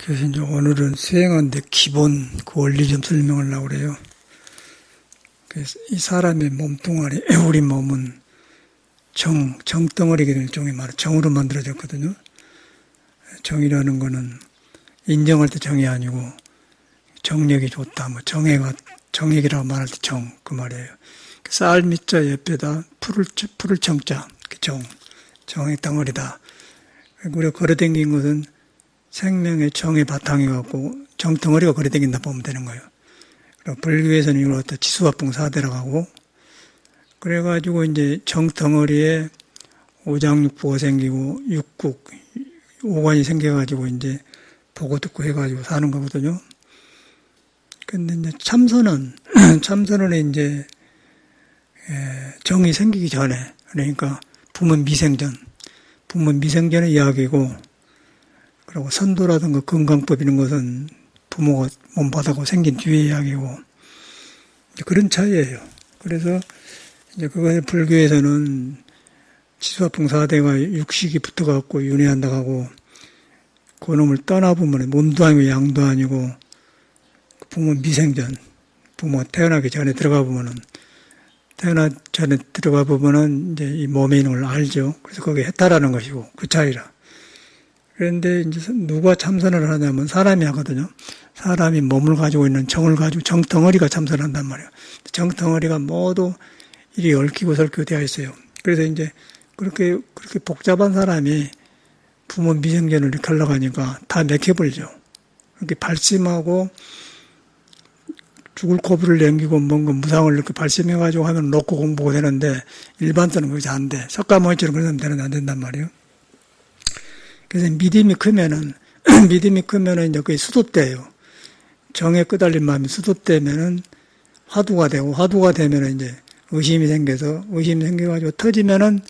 그래서 이제 오늘은 수행하는데 기본 그 원리 좀 설명하려고 그래요. 그래서 이 사람의 몸뚱아리, 우리 몸은 정덩어리가 일종의 말, 정으로 만들어졌거든요. 정이라는 거는 인정할 때 정이 아니고 정력이 좋다, 뭐 정액이라고 말할 때 정, 그 말이에요. 쌀 밑자 옆에다 풀을 정자, 그 정의 덩어리다. 우리가 걸어댕긴 것은 생명의 정의 바탕이 갖고 정덩어리가 걸어댕긴다 보면 되는 거예요. 그리고 불교에서는 이걸 갖다 지수화풍사대라고 하고, 그래가지고 이제 정덩어리에 오장육부가 생기고 육국, 오관이 생겨가지고 이제 보고 듣고 해가지고 사는 거거든요. 근데 이제 참선은 이제 정이 생기기 전에, 그러니까 부문 미생전의 이야기고, 그리고 선도라든가 건강법 이런 것은 부모가 몸바닥으로 생긴 뒤의 이야기고, 그런 차이예요. 그래서 이제 그것을 불교에서는 지수화풍사대가 육식이 붙어갖고 윤회한다고 하고, 그놈을 떠나보면 몸도 아니고 양도 아니고, 부모 미생전, 부모 태어나기 전에 들어가 보면은, 이제 이 몸에 있는 걸 알죠. 그래서 그게 해탈하는 것이고, 그 차이라. 그런데 이제 누가 참선을 하냐면 사람이 하거든요. 사람이 몸을 가지고 있는 정을 가지고 정덩어리가 참선을 한단 말이에요. 정덩어리가 모두 이리 얽히고 설키고 되어 있어요. 그래서 이제 그렇게 복잡한 사람이 부모 미생전을 이렇게 하려고 하니까 다 맥혀버리죠. 이렇게 발심하고 죽을 고비를 남기고 뭔가 무상을 이렇게 발심해가지고 하면 놓고 공부가 되는데 일반적으로 그렇지 안 돼. 석가모니처럼 그러면 되는데 안 된단 말이에요. 그래서 믿음이 크면은 이제 그게 수도대예요. 정에 끄달린 마음이 수도되면은 화두가 되면은 이제 의심이 생겨가지고 터지면은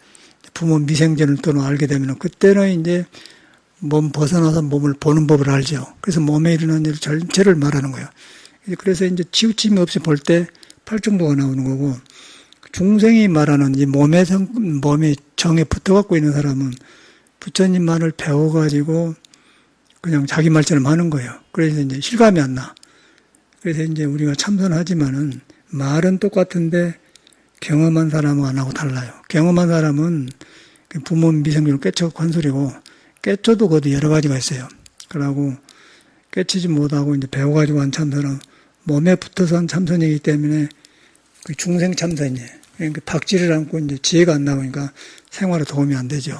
부모 미생전을 또 알게 되면은 그때는 이제 몸 벗어나서 몸을 보는 법을 알죠. 그래서 몸에 일어나는 일 전체를 말하는 거예요. 그래서 이제 치우침이 없이 볼 때 팔정도가 나오는 거고, 중생이 말하는 이 몸에 정에 붙어갖고 있는 사람은 부처님만을 배워가지고 그냥 자기 말처럼 하는 거예요. 그래서 이제 실감이 안 나. 그래서 이제 우리가 참선하지만은 말은 똑같은데 경험한 사람은 안 하고 달라요. 경험한 사람은 부모 미생전을 깨쳐갖고 한 소리고, 깨쳐도 그것도 여러 가지가 있어요. 그러고 깨치지 못하고 이제 배워가지고 한 참선은 몸에 붙어서 한 참선이기 때문에 그 중생 참선이에요. 그러니까 박지를 않고 이제 지혜가 안 나오니까 생활에 도움이 안 되죠.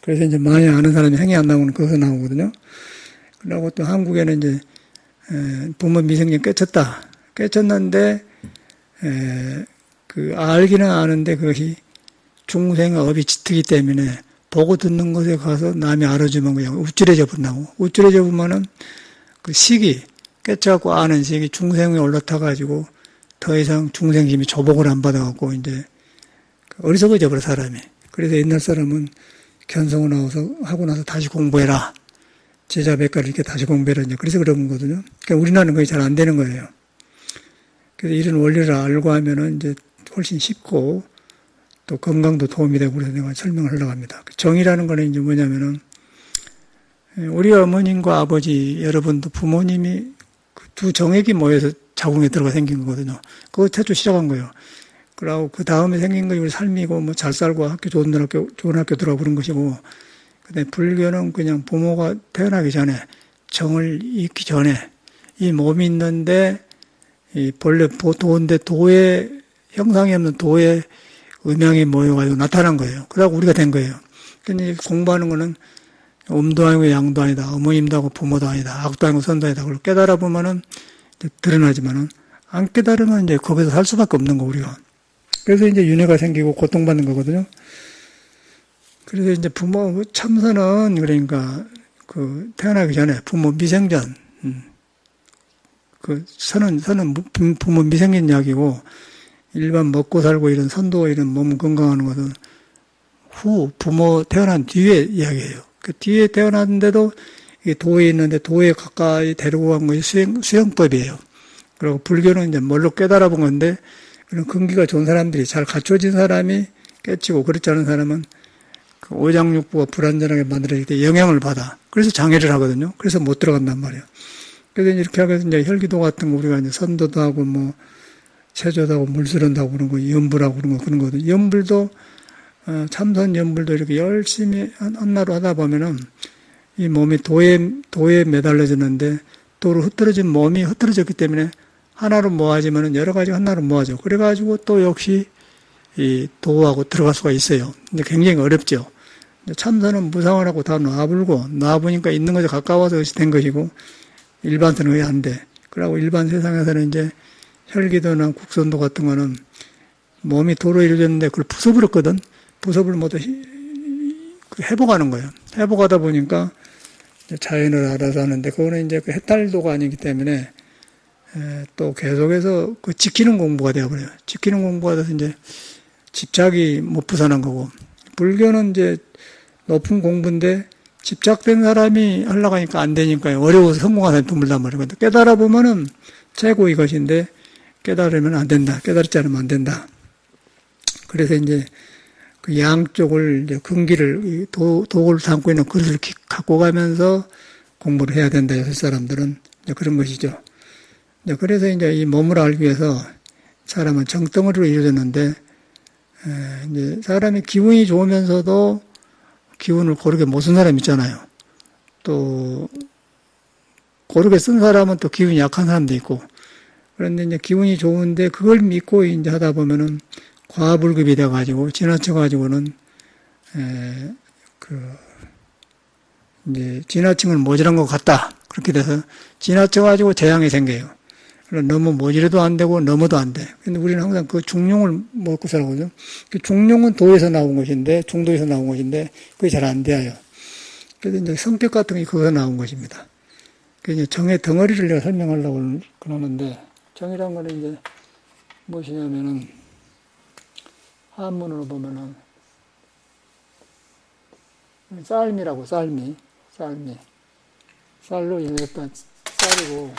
그래서 이제 많이 아는 사람이 행위 안 나오는 그것이 나오거든요. 그리고 또 한국에는 이제 부모 미생전 깨쳤는데 그 알기는 아는데 그것이 중생의 업이 짙기 때문에 보고 듣는 것에 가서 남이 알아주면 그냥 우쭐해져 본다고. 우쭐해져 보면은 그 식이 깨쳐갖고 아는 식이 중생에 올라타가지고 더 이상 중생 힘이 조복을 안 받아갖고 이제 어리석어져 버려 사람이. 그래서 옛날 사람은 견성을 하고 나서 다시 공부해라. 제자 백가를 이렇게 다시 공부해라. 이제 그래서 그런 거거든요. 그러니까 우리나라는 그게 잘 안 되는 거예요. 그래서 이런 원리를 알고 하면은 이제 훨씬 쉽고 또 건강도 도움이 되고 그래서 내가 설명을 하려고 합니다. 정이라는 거는 이제 뭐냐면은 우리 어머님과 아버지 여러분도 부모님이 두 정액이 모여서 자궁에 들어가 생긴 거거든요. 그거 태초 시작한 거예요. 그러고 그 다음에 생긴 거 우리 삶이고 뭐 잘 살고 좋은 학교 들어가 그런 것이고, 근데 불교는 그냥 부모가 태어나기 전에 정을 잃기 전에 이 몸이 있는데 이 본래 도인데 도의 형상이 없는 도의 음양이 모여가지고 나타난 거예요. 그러고 우리가 된 거예요. 근데 공부하는 거는 음도 아니고 양도 아니다. 어머님도 아니고 부모도 아니다. 악도 아니고 선도 아니다. 그걸 깨달아 보면은 드러나지만은 안 깨달으면 이제 거기서 살 수밖에 없는 거 우리가. 그래서 이제 윤회가 생기고 고통받는 거거든요. 그래서 이제 부모 참선은 그러니까 그 태어나기 전에 부모 미생전, 그 선은 부모 미생전 이야기고, 일반 먹고 살고 이런 선도 이런 몸 건강하는 것은 후 부모 태어난 뒤에 이야기예요. 그 뒤에 태어났는데도 이게 도에 있는데 도에 가까이 데리고 간 것이 수행법이에요. 그리고 불교는 이제 뭘로 깨달아 본 건데, 그런 근기가 좋은 사람들이 잘 갖춰진 사람이 깨치고 그렇지 않은 사람은 그 오장육부가 불안전하게 만들어질 때 영향을 받아. 그래서 장애를 하거든요. 그래서 못 들어간단 말이에요. 그래서 이렇게 하면서 이제 혈기도 같은 거 우리가 이제 선도도 하고 뭐 체조도 하고 물수련도 하고 그런 거, 연불하고 그런 거 그런 거거든요. 연불도 참선 연불도 이렇게 열심히 한나로 하다 보면은 이 몸이 도에 매달려졌는데 도로 흐트러진 몸이 흐트러졌기 때문에 하나로 모아지면은 여러 가지 하나로 모아져. 그래가지고 또 역시 이 도하고 들어갈 수가 있어요. 근데 굉장히 어렵죠. 참선은 무상을 하고 다 놔보니까 있는 것에 가까워서 된 것이고 일반선은 왜 안 돼. 그러고 일반 세상에서는 이제 혈기도나 국선도 같은 거는 몸이 도로 이루어졌는데 그걸 부숴버렸거든. 부숴버리면 모두 회복하는 거예요. 회복하다 보니까 자연을 알아서 하는데 그거는 이제 그 해탈도가 아니기 때문에 또 계속해서 그 지키는 공부가 되어버려요. 지키는 공부가 돼서 이제 집착이 못 부산한 거고 불교는 이제 높은 공부인데 집착된 사람이 하려고 하니까 안 되니까요. 어려워서 성공한 사람이 드물단 말이에요. 깨달아 보면은 최고 이것인데 깨달으면 안 된다. 깨달지 않으면 안 된다. 그래서 이제 그 양쪽을 이제 근기를 도구를 담고 있는 그릇을 갖고 가면서 공부를 해야 된다. 요새 사람들은 이제 그런 것이죠. 그래서 이제 이 몸을 알기 위해서 사람은 정덩어리로 이루어졌는데 이제 사람이 기운이 좋으면서도 기운을 고르게 못 쓴 사람 있잖아요. 또 고르게 쓴 사람은 또 기운이 약한 사람도 있고 그런데 이제 기운이 좋은데 그걸 믿고 이제 하다 보면은 과불급이 돼가지고 지나쳐가지고는 이제 지나친 모자란 것 같다. 그렇게 돼서 지나쳐가지고 재앙이 생겨요. 너무 모지려도 안 되고 넘어도 안 돼. 근데 우리는 항상 그 중용을 먹고 살거든요. 그 중용은 도에서 나온 것인데, 중도에서 나온 것인데, 그게 잘 안 돼요. 그래서 이제 성격 같은 게 거기서 나온 것입니다. 그래서 이제 정의 덩어리를 내가 설명하려고 그러는데, 정이란 거는 이제 무엇이냐면은, 한문으로 보면은, 쌀미라고, 쌀미. 쌀로 인했던 쌀이고,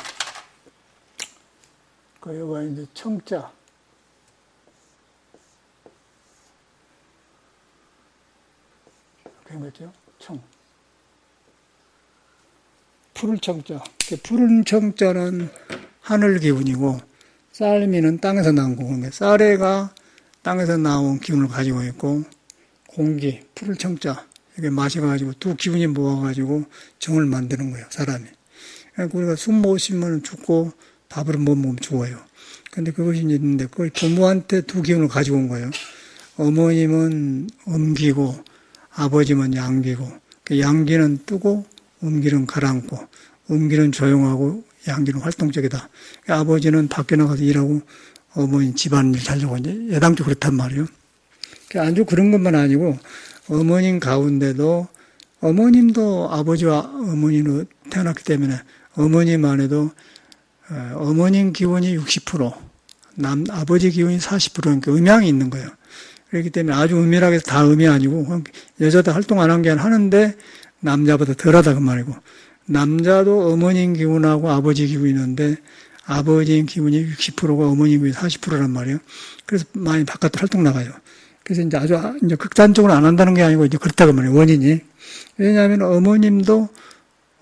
여기가 이제 청자. 그런 거죠. 청. 푸른 청자. 푸른 청자는 하늘 기운이고, 쌀미는 땅에서 나온 거고, 쌀애가 땅에서 나온 기운을 가지고 있고, 공기, 푸른 청자. 이게 마셔가지고 두 기운이 모아가지고 정을 만드는 거예요, 사람이. 그러니까 우리가 숨 못 쉬면 죽고, 밥을 못 먹으면 죽어요. 근데 그것이 있는데, 그걸 부모한테 두 기운을 가지고 온 거예요. 어머님은 음기고, 아버지는 양기고, 양기는 뜨고, 음기는 가라앉고, 음기는 조용하고, 양기는 활동적이다. 아버지는 밖에 나가서 일하고, 어머니는 집안일 살려고 이제 예당적으로 그렇단 말이에요. 아주 그런 것만 아니고, 어머님 가운데도, 어머님도 아버지와 어머니로 태어났기 때문에, 어머님 안에도 어머님 기운이 60%, 아버지 기운이 40%니까 음양이 있는 거예요. 그렇기 때문에 아주 은밀하게 다 음이 아니고, 여자도 활동 안 한 게 하는데, 남자보다 덜 하다 그 말이고, 남자도 어머님 기운하고 아버지 기운이 있는데, 아버지 기운이 60%고 어머님 기운이 40%란 말이에요. 그래서 많이 바깥으로 활동 나가요. 그래서 이제 아주 이제 극단적으로 안 한다는 게 아니고, 이제 그렇다고 말이에요. 원인이. 왜냐하면 어머님도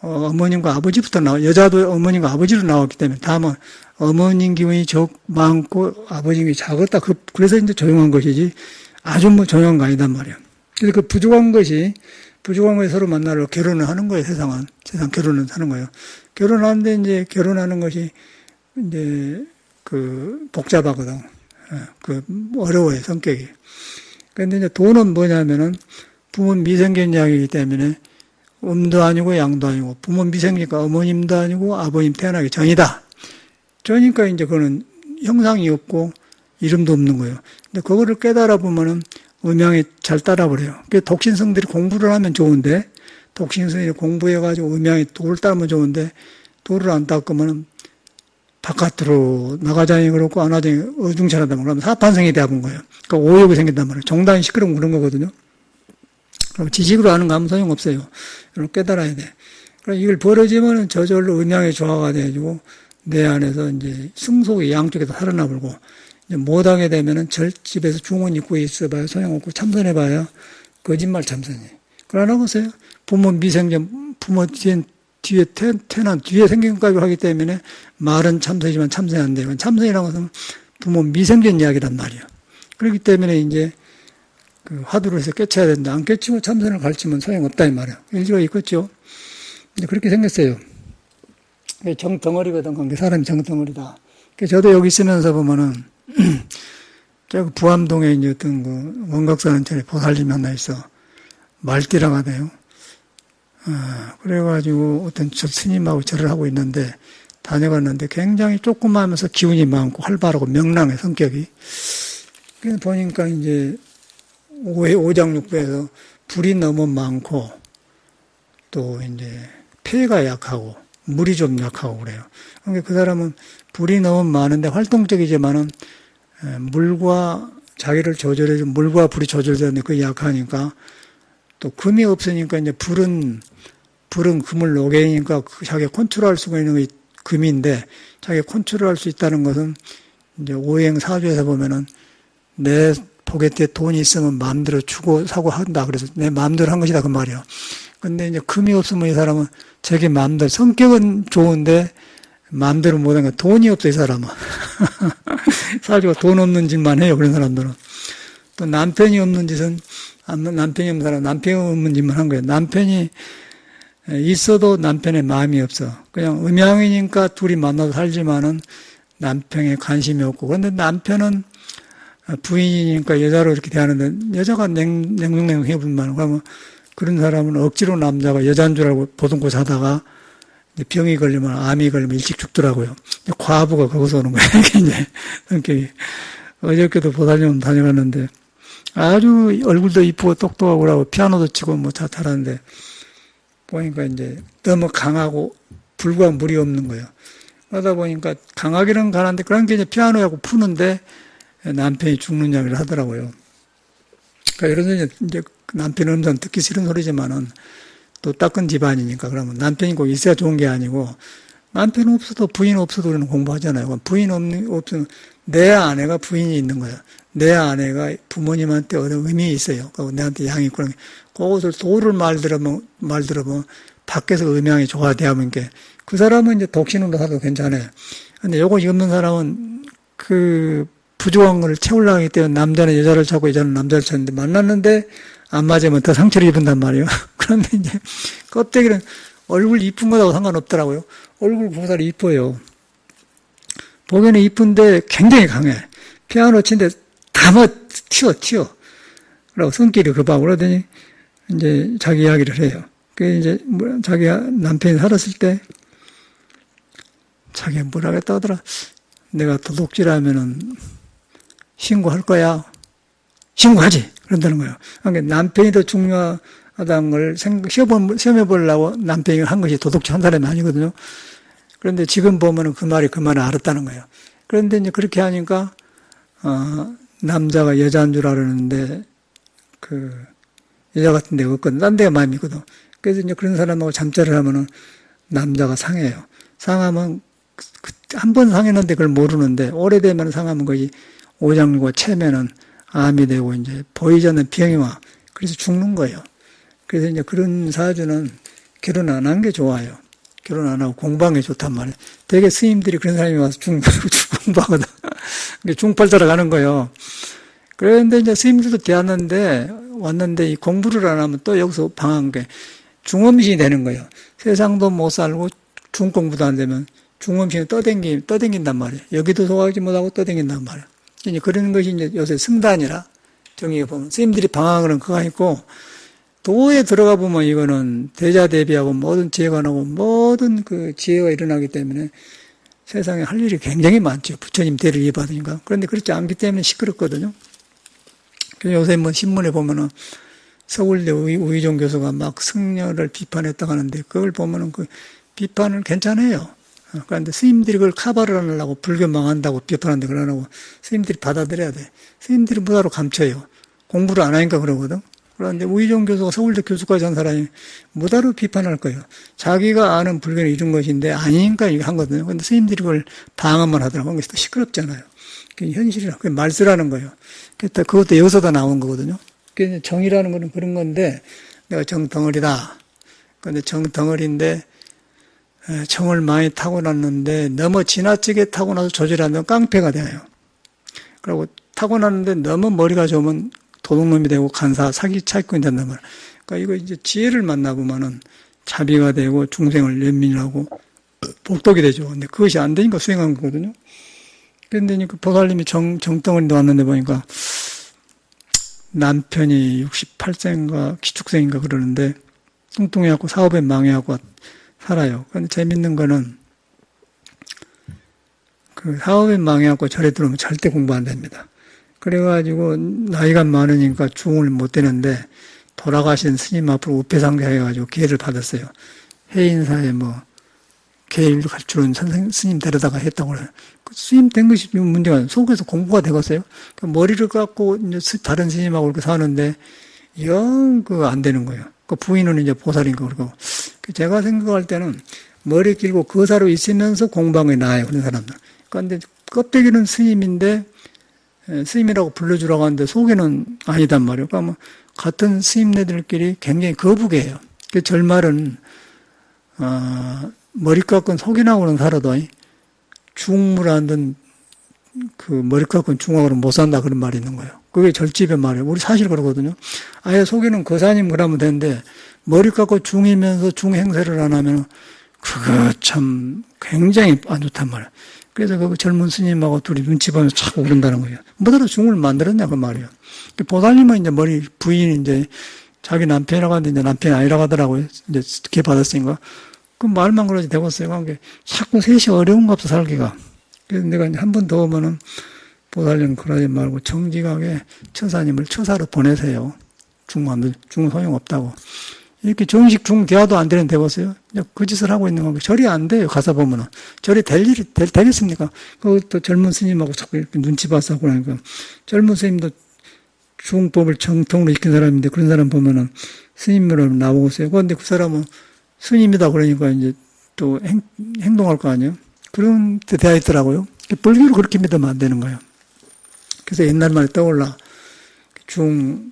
어머님과 아버지부터 여자도 어머님과 아버지로 나왔기 때문에, 다만, 어머님 기운이 많고, 아버지 기운이 작았다. 그래서 이제 조용한 것이지, 아주 뭐 조용한 거 아니단 말이에요. 그래서 그 부족한 것이 서로 만나러 결혼을 하는 거예요, 세상은. 세상 결혼을 하는 거예요. 결혼하는데 이제 결혼하는 것이, 이제, 복잡하거든. 어려워요, 성격이. 근데 이제 돈은 뭐냐면은, 부모 미생견약이기 때문에, 음도 아니고 양도 아니고 부모 미생이니까 어머님도 아니고 아버님 태어나기 전이다. 그러니까 이제 그거는 형상이 없고 이름도 없는 거예요. 근데 그거를 깨달아 보면은 음양이 잘 따라버려요. 그 독신성들이 공부를 하면 좋은데 독신성이 공부해가지고 음양이 도를 따르면 좋은데 도를 안 닦으면은 바깥으로 나가자니 그렇고 안 하자니 어중찬하다 그러면 사판성이 되어본 거예요. 그러니까 오욕이 생긴단 말이에요. 정당이 시끄러운 그런 거거든요. 그럼 지식으로 아는 거 아무 소용없어요. 여러분 깨달아야 돼. 그럼 이걸 벌어지면 저절로 음양의 조화가 돼가지고 내 안에서 이제 승속이 양쪽에서 살아나버리고 이제 못하게 되면은 집에서 중원 입고 있어봐야 소용없고 참선해봐야 거짓말 참선이. 그러나 보세요. 부모 미생전, 부모 뒤에 태어난 뒤에 생긴 것까지 하기 때문에 말은 참선이지만 참선이 안 돼요. 참선이라는 것은 부모 미생전 이야기란 말이에요. 그렇기 때문에 이제 그 화두를 해서 깨쳐야 된다. 안 깨치고 참선을 가르치면 소용없다 이 말이에요. 일리가 있겠죠. 근데 그렇게 생겼어요. 정덩어리거든. 그게 사람이 정덩어리다. 저도 여기 있으면서 보면은 저 부암동에 이제 어떤 그 원각사는천에 보살님이 하나 있어. 말띠라고 하네요. 그래가지고 어떤 저 스님하고 절을 하고 있는데 다녀갔는데 굉장히 조그마하면서 기운이 많고 활발하고 명랑해 성격이. 그래서 보니까 이제 오장육부에서 불이 너무 많고 또 이제 폐가 약하고 물이 좀 약하고 그래요. 그러니까 그 사람은 불이 너무 많은데 활동적이지만은 물과 자기를 조절해주는 물과 불이 조절되는데 그게 약하니까 또 금이 없으니까 이제 불은 금을 녹이니까 자기가 컨트롤할 수가 있는 게 금인데 자기가 컨트롤할 수 있다는 것은 이제 오행사주에서 보면은 내 포켓에 돈이 있으면 마음대로 주고 사고 한다. 그래서 내 마음대로 한 것이다 그 말이에요. 근데 이제 금이 없으면 이 사람은 자기 마음대로 성격은 좋은데 마음대로 못하는 거야. 돈이 없어 이 사람은. 사주가 돈 없는 짓만 해요. 그런 사람들은. 또 남편이 없는 짓은 남편이 없는 사람 남편이 없는 짓만 한 거예요. 남편이 있어도 남편의 마음이 없어. 그냥 음양이니까 둘이 만나서 살지만은 남편에 관심이 없고. 그런데 남편은 부인이니까 여자로 이렇게 대하는데 여자가 냉동냉동 해보면 그러면 그런 사람은 억지로 남자가 여자인 줄 알고 보듬고 자다가 병이 걸리면 암이 걸리면 일찍 죽더라고요. 과부가 거기서 오는 거예요. 이제 성격이. 어저께도 보살님 다녀갔는데 아주 얼굴도 이쁘고 똑똑하고 그러고 피아노도 치고 뭐 잘하는데 보니까 이제 너무 강하고 불과 물이 없는 거예요. 그러다 보니까 강하기는 가는데 그런 게 이제 피아노하고 푸는데 남편이 죽는 이야기를 하더라고요. 그러니까 이런 이제 남편 음성 듣기 싫은 소리지만은 또 닦은 집안이니까 그러면 남편이 꼭 있어야 좋은 게 아니고 남편 없어도 부인 없어도 우리는 공부하잖아요. 부인 없으면 내 아내가 부인이 있는 거예요. 내 아내가 부모님한테 어떤 의미 있어요. 내한테 양이 있고 그것을 도를 말들어보면 밖에서 음양이 좋아대하면 그 사람은 이제 독신으로 살아도 괜찮아요. 근데 요거 없는 사람은 그 부족한 걸 채우려고 하기 때문에 남자는 여자를 찾고 여자는 남자를 찾는데 만났는데 안 맞으면 더 상처를 입은단 말이에요. 그런데 이제 껍데기는 얼굴 이쁜 거하고 상관없더라고요. 얼굴 보살이 이뻐요. 보기에는 이쁜데 굉장히 강해. 피아노 치는데 다 튀어. 그러고 성질이 급하고 그러더니 이제 자기 이야기를 해요. 그 이제 자기 남편이 살았을 때 자기가 뭐라고 했다 하더라. 내가 도둑질하면은 신고할 거야. 신고하지. 그런다는 거예요. 그러니까 남편이 더 중요하다는 걸 시험해 보려고 남편이 한 것이 도둑질 한 사람이 아니거든요. 그런데 지금 보면은 그 말을 알았다는 거예요. 그런데 이제 그렇게 하니까, 남자가 여자인 줄 알았는데, 여자 같은 데가 없거든. 딴 데가 마음이 있거든. 그래서 이제 그런 사람하고 잠자를 하면은 남자가 상해요. 상하면, 한 번 상했는데 그걸 모르는데, 오래되면 상하면 거의 오장육부가 채면은 암이 되고 이제 보이지 않는 병이 와. 그래서 죽는 거예요. 그래서 이제 그런 사주는 결혼 안 한 게 좋아요. 결혼 안 하고 공부한 게 좋단 말이에요. 되게 스님들이 그런 사람이 와서 공부하거든. 중팔자로 가는 거예요. 그런데 이제 스님들도 왔는데 이 공부를 안 하면 또 여기서 방한 게 중음신이 되는 거예요. 세상도 못 살고 중공부도 안 되면 중음신이 떠댕긴단 말이에요. 여기도 소화하지 못하고 떠댕긴단 말이에요. 이제 그런 것이 이제 요새 승단이라 정의해 보면 스님들이 방황하는 그거 있고 도에 들어가 보면 이거는 대자대비하고 모든 지혜가 나오고 모든 그 지혜가 일어나기 때문에 세상에 할 일이 굉장히 많죠. 부처님 대를 이어받으니까. 그런데 그렇지 않기 때문에 시끄럽거든요. 그래서 요새 뭐 신문에 보면은 서울대 우의종 교수가 막 승려를 비판했다고 하는데 그걸 보면은 그 비판을 괜찮아요. 그런데 스님들이 그걸 카바를 안 하려고 불교 망한다고 비판하는데 그러라고 스님들이 받아들여야 돼. 스님들이 뭐하러 감춰요. 공부를 안 하니까 그러거든. 그런데 우의종 교수가 서울대 교수까지 한 사람이 뭐하러 비판할 거예요. 자기가 아는 불교는 이런 것인데 아니니까 이거 한 거거든요. 근데 스님들이 그걸 방어만 하더라고. 그것이 또 시끄럽잖아요. 그게 현실이라, 그게 말쓰라는 거예요. 그것도 여기서 다 나온 거거든요. 그래서 정이라는 거는 그런 건데, 내가 정덩어리다. 근데 정덩어리인데, 정을 많이 타고났는데, 너무 지나치게 타고나서 조절하면 깡패가 돼요. 그리고 타고났는데 너무 머리가 좋으면 도둑놈이 되고 간사, 사기꾼이 된단 말이에요. 그러니까 이거 이제 지혜를 만나보면은 자비가 되고 중생을 연민하고 복덕이 되죠. 근데 그것이 안 되니까 수행한 거거든요. 그런데 그 보살님이 정덩어리 왔는데 보니까 남편이 68세인가 기축생인가 그러는데 뚱뚱해갖고 사업에 망해갖고 살아요. 그런데 재밌는 거는 그 사업에 망해갖고 절에 들어오면 절대 공부 안 됩니다. 그래가지고 나이가 많으니까 중을 못 되는데 돌아가신 스님 앞으로 우패상자 해가지고 기회를 받았어요. 해인사에 뭐 계율 가르치는 스님 데려다가 했다고 그래요. 그 스님 된 것이 문제가 아니에요. 속에서 공부가 되겠어요. 그러니까 머리를 갖고 이제 다른 스님하고 이렇게 사는데 영 그거 안 되는 거예요. 그 부인은 이제 보살인 거 그러고 제가 생각할 때는 머리 길고 거사로 있으면서 공부한 게 나아요. 그런 사람들. 그런데 껍데기는 스님인데 스님이라고 불러주라고 하는데 속에는 아니단 말이에요. 그러니까 뭐 같은 스님네들끼리 굉장히 거북해요. 그 절말은 머리 깎은 속이나고는 살아도 중물 안 든 그 머리 깎은 중학으로 못 산다 그런 말이 있는 거예요. 그게 절집의 말이에요. 우리 사실 그러거든요. 아예 속이는 거사님 그러면 되는데 머리 깎고 중이면서 중행세를 안 하면 그거 참 굉장히 안 좋단 말이에요. 그래서 그 젊은 스님하고 둘이 눈치 보면서 자꾸 그런다는 거예요. 뭐더러 중을 만들었냐 그 말이에요. 보살님은 이제 머리 부인이 이제 자기 남편이라고 하는데 이제 남편이 아니라고 하더라고요. 이제 기회 받았으니까. 그 말만 그러지 되겠어요. 그게 자꾸 셋이 어려운가 없어 살기가. 그래서 내가 한 번 더 오면은 보살님 그러지 말고 정직하게 처사님을 처사로 보내세요. 중은 소용없다고. 이렇게 정식 중 대화도 안 되는 되겠어요. 그 짓을 하고 있는 거고 절이 안 돼요. 가서 보면은 절이 되겠습니까? 그것도 젊은 스님하고 자꾸 이렇게 눈치 봐서 하고 나니까 젊은 스님도 중법을 정통으로 익힌 사람인데 그런 사람 보면은 스님으로 나오고 있어요. 그런데 그 사람은 스님이다 그러니까 이제 또 행동할 거 아니에요. 그런 데 되어 있더라고요. 불교를 그렇게 믿으면 안 되는 거예요. 그래서 옛날 말이 떠올라. 중물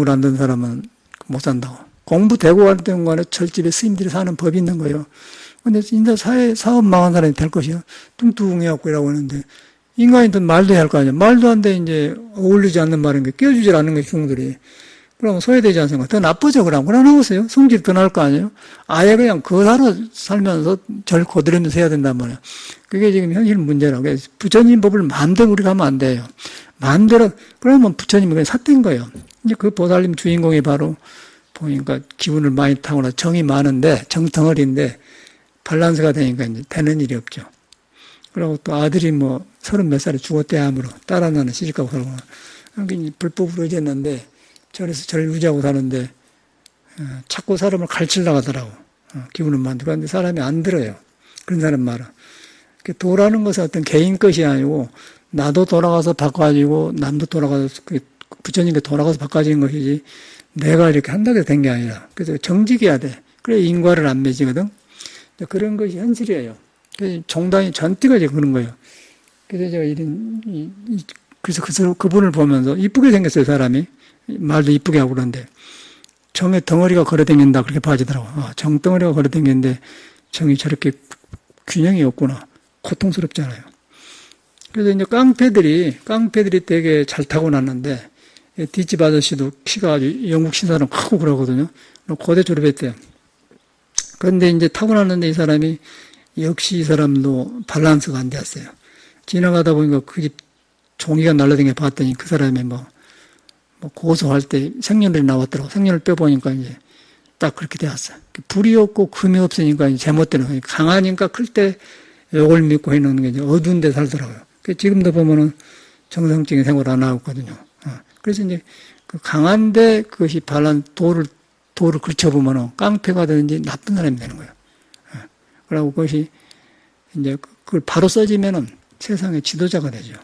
안 든 사람은 못 산다고. 공부되고 할 때는 절집에 스님들이 사는 법이 있는 거예요. 근데 인자 사업 망한 사람이 될 것이요. 뚱뚱해갖고 이라고 하는데, 인간이든 말도 해야 할 거 아니야. 말도 안 돼, 이제, 어울리지 않는 말인 게, 끼워주질 않는 거예요, 중들이. 그러면 소외되지 않습니까? 더 나쁘죠, 그럼. 그러나보세요. 성질이 더 나을 거 아니에요? 아예 그냥 거사로 살면서 절 거들으면서 해야 된단 말이에요. 그게 지금 현실 문제라고. 부처님 법을 마음대로 우리가 하면 안 돼요. 마음대로, 그러면 부처님이 그냥 삿된 거예요. 이제 그 보살님 주인공이 바로, 보니까 기운을 많이 타거나 정이 많은데, 정덩어리인데, 밸런스가 되니까 이제 되는 일이 없죠. 그리고 또 아들이 뭐, 30몇 살에 죽었대, 암으로. 딸 하나는 시집가고 살고. 그러니까 불법으로 의지했는데, 절에서 절 유지하고 사는데, 자꾸 사람을 가르치려고 하더라고. 기분은 많고. 그런데 사람이 안 들어요. 그런 사람 말은. 도라는 것은 어떤 개인 것이 아니고, 나도 돌아가서 바꿔가지고, 남도 돌아가서, 부처님께 돌아가서 바꿔지는 것이지, 내가 이렇게 한다고 된 게 아니라. 그래서 정직해야 돼. 그래, 인과를 안 맺거든. 그런 것이 현실이에요. 그래서 종단이 전띠가 이제 그런 거예요. 그래서 제가 그래서 그분을 보면서 이쁘게 생겼어요, 사람이. 말도 이쁘게 하고 그러는데 정에 덩어리가 걸어다닌다 그렇게 봐지더라고. 정덩어리가 걸어다니는데 정이 저렇게 균형이 없구나. 고통스럽잖아요. 그래서 이제 깡패들이 되게 잘 타고났는데 뒷집 아저씨도 키가 아주 영국 신사람 크고 그러거든요. 고대 졸업했대요. 그런데 이제 타고났는데 이 사람이 역시 이 사람도 밸런스가 안 되었어요. 지나가다 보니까 그 집 종이가 날라다니게 봤더니 그 사람이 뭐 고소할 때 생년월일이 나왔더라고. 생년을 빼보니까 이제 딱 그렇게 되었어요. 불이 없고 금이 없으니까 이제 제멋대로 강하니까 클 때 욕을 믿고 해놓는 게 이제 어두운 데 살더라고요. 지금도 보면은 정상적인 생활 안 하고 있거든요. 그래서 이제 그 강한데 그것이 돌을 걸쳐보면은 깡패가 되는지 나쁜 사람이 되는 거예요. 그러고 그것이 이제 그걸 바로 써지면은 세상의 지도자가 되죠.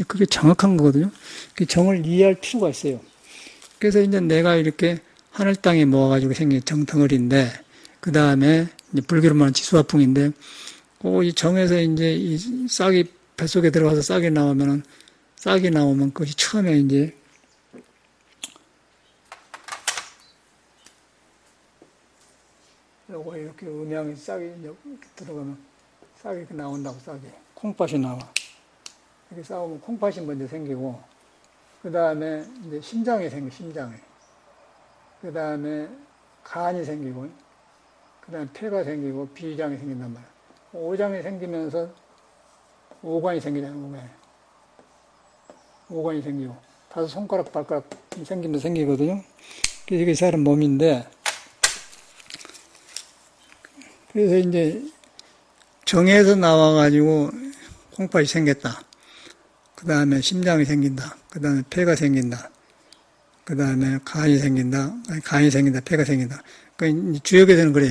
그게 정확한 거거든요. 그 정을 이해할 필요가 있어요. 그래서 이제 내가 이렇게 하늘 땅에 모아가지고 생긴 정덩어리인데, 그 다음에 이제 불교로 말하는 지수화풍인데, 이 정에서 이제 이 싹이 뱃속에 들어가서 싹이 나오면 그것이 처음에 이제 요거 이렇게 음양이 싹이 이렇게 들어가면 싹이 이렇게 나온다고, 싹이. 콩팥이 나와. 이렇게 싸우면 콩팥이 먼저 생기고, 그 다음에 이제 심장이 생겨, 심장이. 그 다음에 간이 생기고, 그 다음에 폐가 생기고, 비장이 생긴단 말이야. 오장이 생기면서 오관이 생기잖아요, 오관이. 오관이 생기고, 다섯 손가락, 발가락 생기면 생기거든요. 그래서 이게 사람 몸인데, 그래서 이제 정에서 나와가지고 콩팥이 생겼다. 그 다음에 심장이 생긴다. 그 다음에 폐가 생긴다. 그 다음에 간이 생긴다. 간이 생긴다. 폐가 생긴다. 그러니까 주역에서는 그래.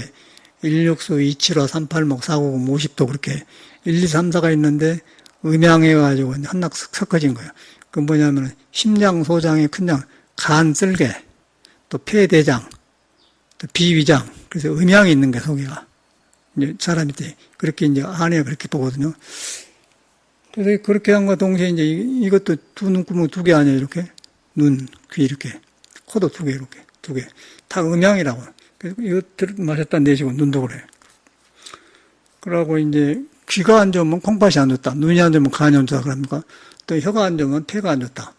169, 275, 380, 490, 50도 그렇게 1, 2, 3, 4가 있는데 음양해가지고 한낙 섞어진 거예요. 그 뭐냐면 심장, 소장이 큰 장, 간, 쓸개, 또 폐, 대장, 또 비위장. 그래서 음양이 있는 게 속에가. 이제 사람이 때 그렇게 이제 안에 그렇게 보거든요. 그래서 그렇게 한과 동시에 이제 이것도 두 눈구멍 두 개 아니에요, 이렇게. 눈, 귀 이렇게. 코도 두 개, 이렇게. 두 개. 다 음양이라고. 그래서 이거 마셨다 내쉬고 눈도 그래. 그러고 이제 귀가 안 좋으면 콩팥이 안 좋다. 눈이 안 좋으면 간이 안 좋다. 그럽니까? 또 혀가 안 좋으면 폐가 안 좋다.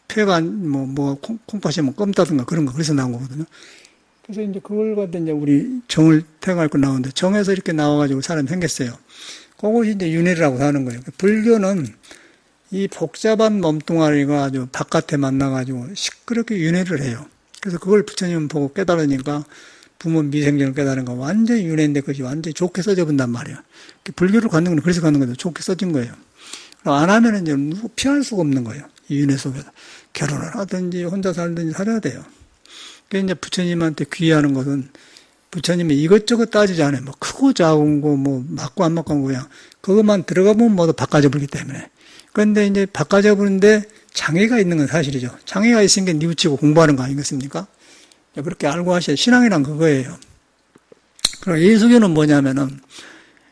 폐가 콩팥이 뭐 껌다든가 그런 거. 그래서 나온 거거든요. 그래서 이제 그걸 갖다 이제 우리 정을 태어나고 나오는데 정에서 이렇게 나와가지고 사람이 생겼어요. 그것이 이제 윤회라고 하는 거예요. 불교는 이 복잡한 몸뚱아리가 아주 바깥에 만나가지고 시끄럽게 윤회를 해요. 그래서 그걸 부처님 보고 깨달으니까 부모 미생전을 깨달은 거 완전히 윤회인데 그것이 완전히 좋게 써져 본단 말이에요. 불교를 갖는 건 그래서 갖는 거죠. 좋게 써진 거예요. 안 하면 이제 누구 피할 수가 없는 거예요. 이 윤회 속에서. 결혼을 하든지 혼자 살든지 살아야 돼요. 그래서 이제 부처님한테 귀의하는 것은 부처님이 이것저것 따지지 않아요. 뭐 크고 작은 거, 뭐 맞고 안 맞고 그냥 그것만 들어가 보면 모두 바꿔져 버리기 때문에. 그런데 이제 바꿔져 버리는데 장애가 있는 건 사실이죠. 장애가 있으니까 뉘우치고 공부하는 거 아니겠습니까? 그렇게 알고 하셔야 신앙이란 그거예요. 그리고 예수교는 뭐냐면은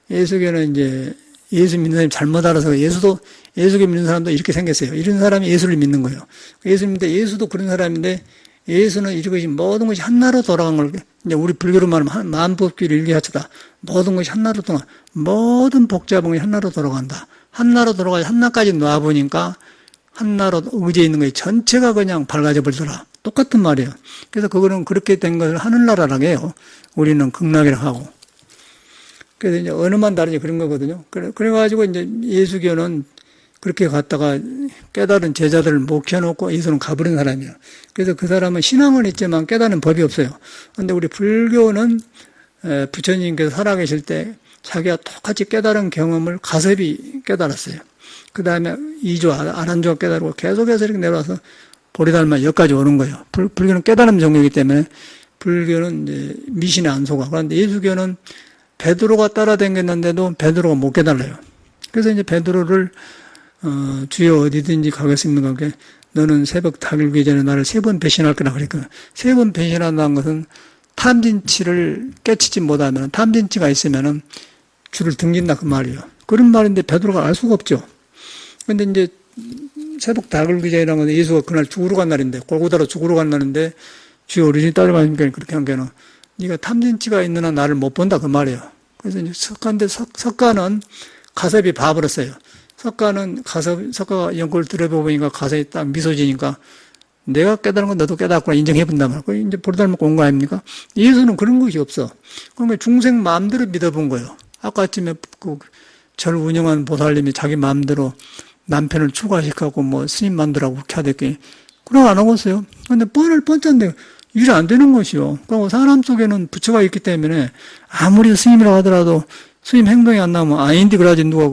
예수교는 이제 예수 믿는 사람이 잘못 알아서 예수교 믿는 사람도 이렇게 생겼어요. 이런 사람이 예수를 믿는 거예요. 예수 믿는데 예수도 그런 사람인데 예수는 이것이 모든 것이 한나로 돌아간 걸, 이제 우리 불교로 말하면 만법규를 일기하쳐다. 모든 것이 한나로 돌아가, 모든 복잡한 것이 한나로 돌아간다. 한나로 돌아가서 한나까지 놔보니까 한나로 의지해 있는 것이 전체가 그냥 밝아져 버리더라. 똑같은 말이에요. 그래서 그거는 그렇게 된 것을 하늘나라라고 해요. 우리는 극락이라고 하고. 그래서 이제 언어만 다르지 그런 거거든요. 그래가지고 이제 예수교는 그렇게 갔다가 깨달은 제자들을 못 키워놓고 예수는 가버린 사람이에요. 그래서 그 사람은 신앙은 있지만 깨달은 법이 없어요. 그런데 우리 불교는 부처님께서 살아계실 때 자기가 똑같이 깨달은 경험을 가섭이 깨달았어요. 그 다음에 이조, 아란조가 깨달고 계속해서 이렇게 내려와서 보리달마 여기까지 오는 거예요. 불교는 깨달음 종교이기 때문에 불교는 이제 미신에 안 속아. 그런데 예수교는 베드로가 따라다녔는데도 베드로가 못 깨달아요. 그래서 이제 베드로를 주여 어디든지 가겠습니까? 너는 새벽 다 길기 전에 나를 3번 배신할 거라 그랬거든. 3번 배신한다는 것은 탐진치를 깨치지 못하면, 탐진치가 있으면은 줄을 등진다 그 말이에요. 그런 말인데 베드로가 알 수가 없죠. 근데 이제 새벽 다 길기 전이라는 건 예수가 그날 죽으러 간 날인데, 골고다로 죽으러 간 날인데, 주여 어디든지 따라가니까 그렇게 한 게는 네가 탐진치가 있는 한 나를 못 본다 그 말이에요. 그래서 이제 석가는 가섭이 봐버렸어요. 석가가 연골 들여다보니까 가슴이 딱 미소 지니까 내가 깨달은 건 너도 깨닫구나 인정해본단 말이야. 이제 보리달먹고 온 거 아닙니까? 예수는 그런 것이 없어. 그러니까 중생 마음대로 믿어본 거예요. 아까 아침에 절 운영한 보살님이 자기 마음대로 남편을 출가시켜갖고 뭐 스님 만들라고 그렇게 하더니 그런 거 안 하고 있어요. 근데 뻔한데 일이 안 되는 것이요. 그리고 사람 속에는 부처가 있기 때문에 아무리 스님이라고 하더라도 스님 행동이 안 나오면 아닌데 그러지 누가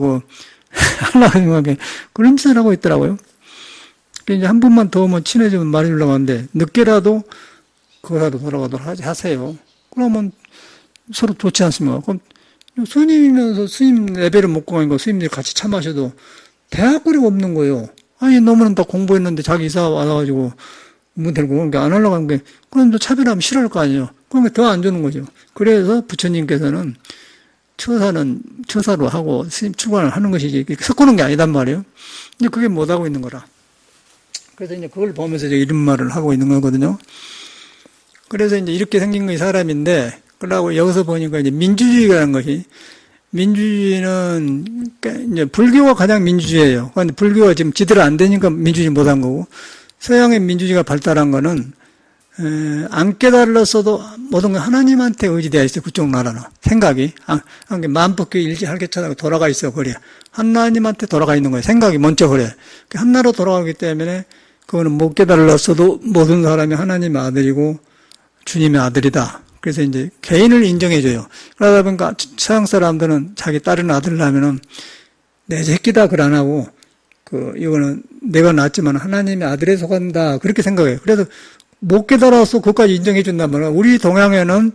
하려고 생각해. 그런 짓을 하고 있더라고요. 이제 한 번만 더 친해지면 말해주려고 하는데, 늦게라도, 그거라도 돌아가도록 하세요. 그러면 서로 좋지 않습니까? 그럼 스님이면서 스님 레벨을 먹고 가니까 스님들이 같이 차 마셔도 대학거리가 없는 거예요. 아니, 너무는 다 공부했는데 자기 이사 와가지고 문 데리고 온 게 안 하려고 하는 게, 그럼 또 차별하면 싫어할 거 아니에요. 그러니까 더 안 주는 거죠. 그래서 부처님께서는 처사로 하고 스님 출관을 하는 것이지 섞어놓은 게 아니단 말이에요. 이제 그게 못하고 있는 거라. 그래서 이제 그걸 보면서 이제 이런 말을 하고 있는 거거든요. 그래서 이제 이렇게 생긴 게 사람인데 그러고 여기서 보니까 이제 민주주의라는 것이, 민주주의는 이제 불교가 가장 민주주의예요. 그런데 불교가 지금 지대로 안 되니까 민주주의 못한 거고, 서양의 민주주의가 발달한 거는 안 깨달았어도 모든 건 하나님한테 의지되어 있어요. 그쪽 나라는 생각이 만법규 일지할개천하고 돌아가 있어. 그래, 하나님한테 돌아가 있는 거예요. 생각이 먼저. 그래, 하나로 돌아가기 때문에 그거는 못 깨달았어도 모든 사람이 하나님의 아들이고 주님의 아들이다. 그래서 이제 개인을 인정해줘요. 그러다 보니까 서양 사람들은 자기 딸이나 아들 낳으면은 내 새끼다 그걸 안 하고, 이거는 내가 낳았지만 하나님의 아들에 속한다, 그렇게 생각해요. 그래서 못 깨달아서 그것까지 인정해준단 말이야. 우리 동양에는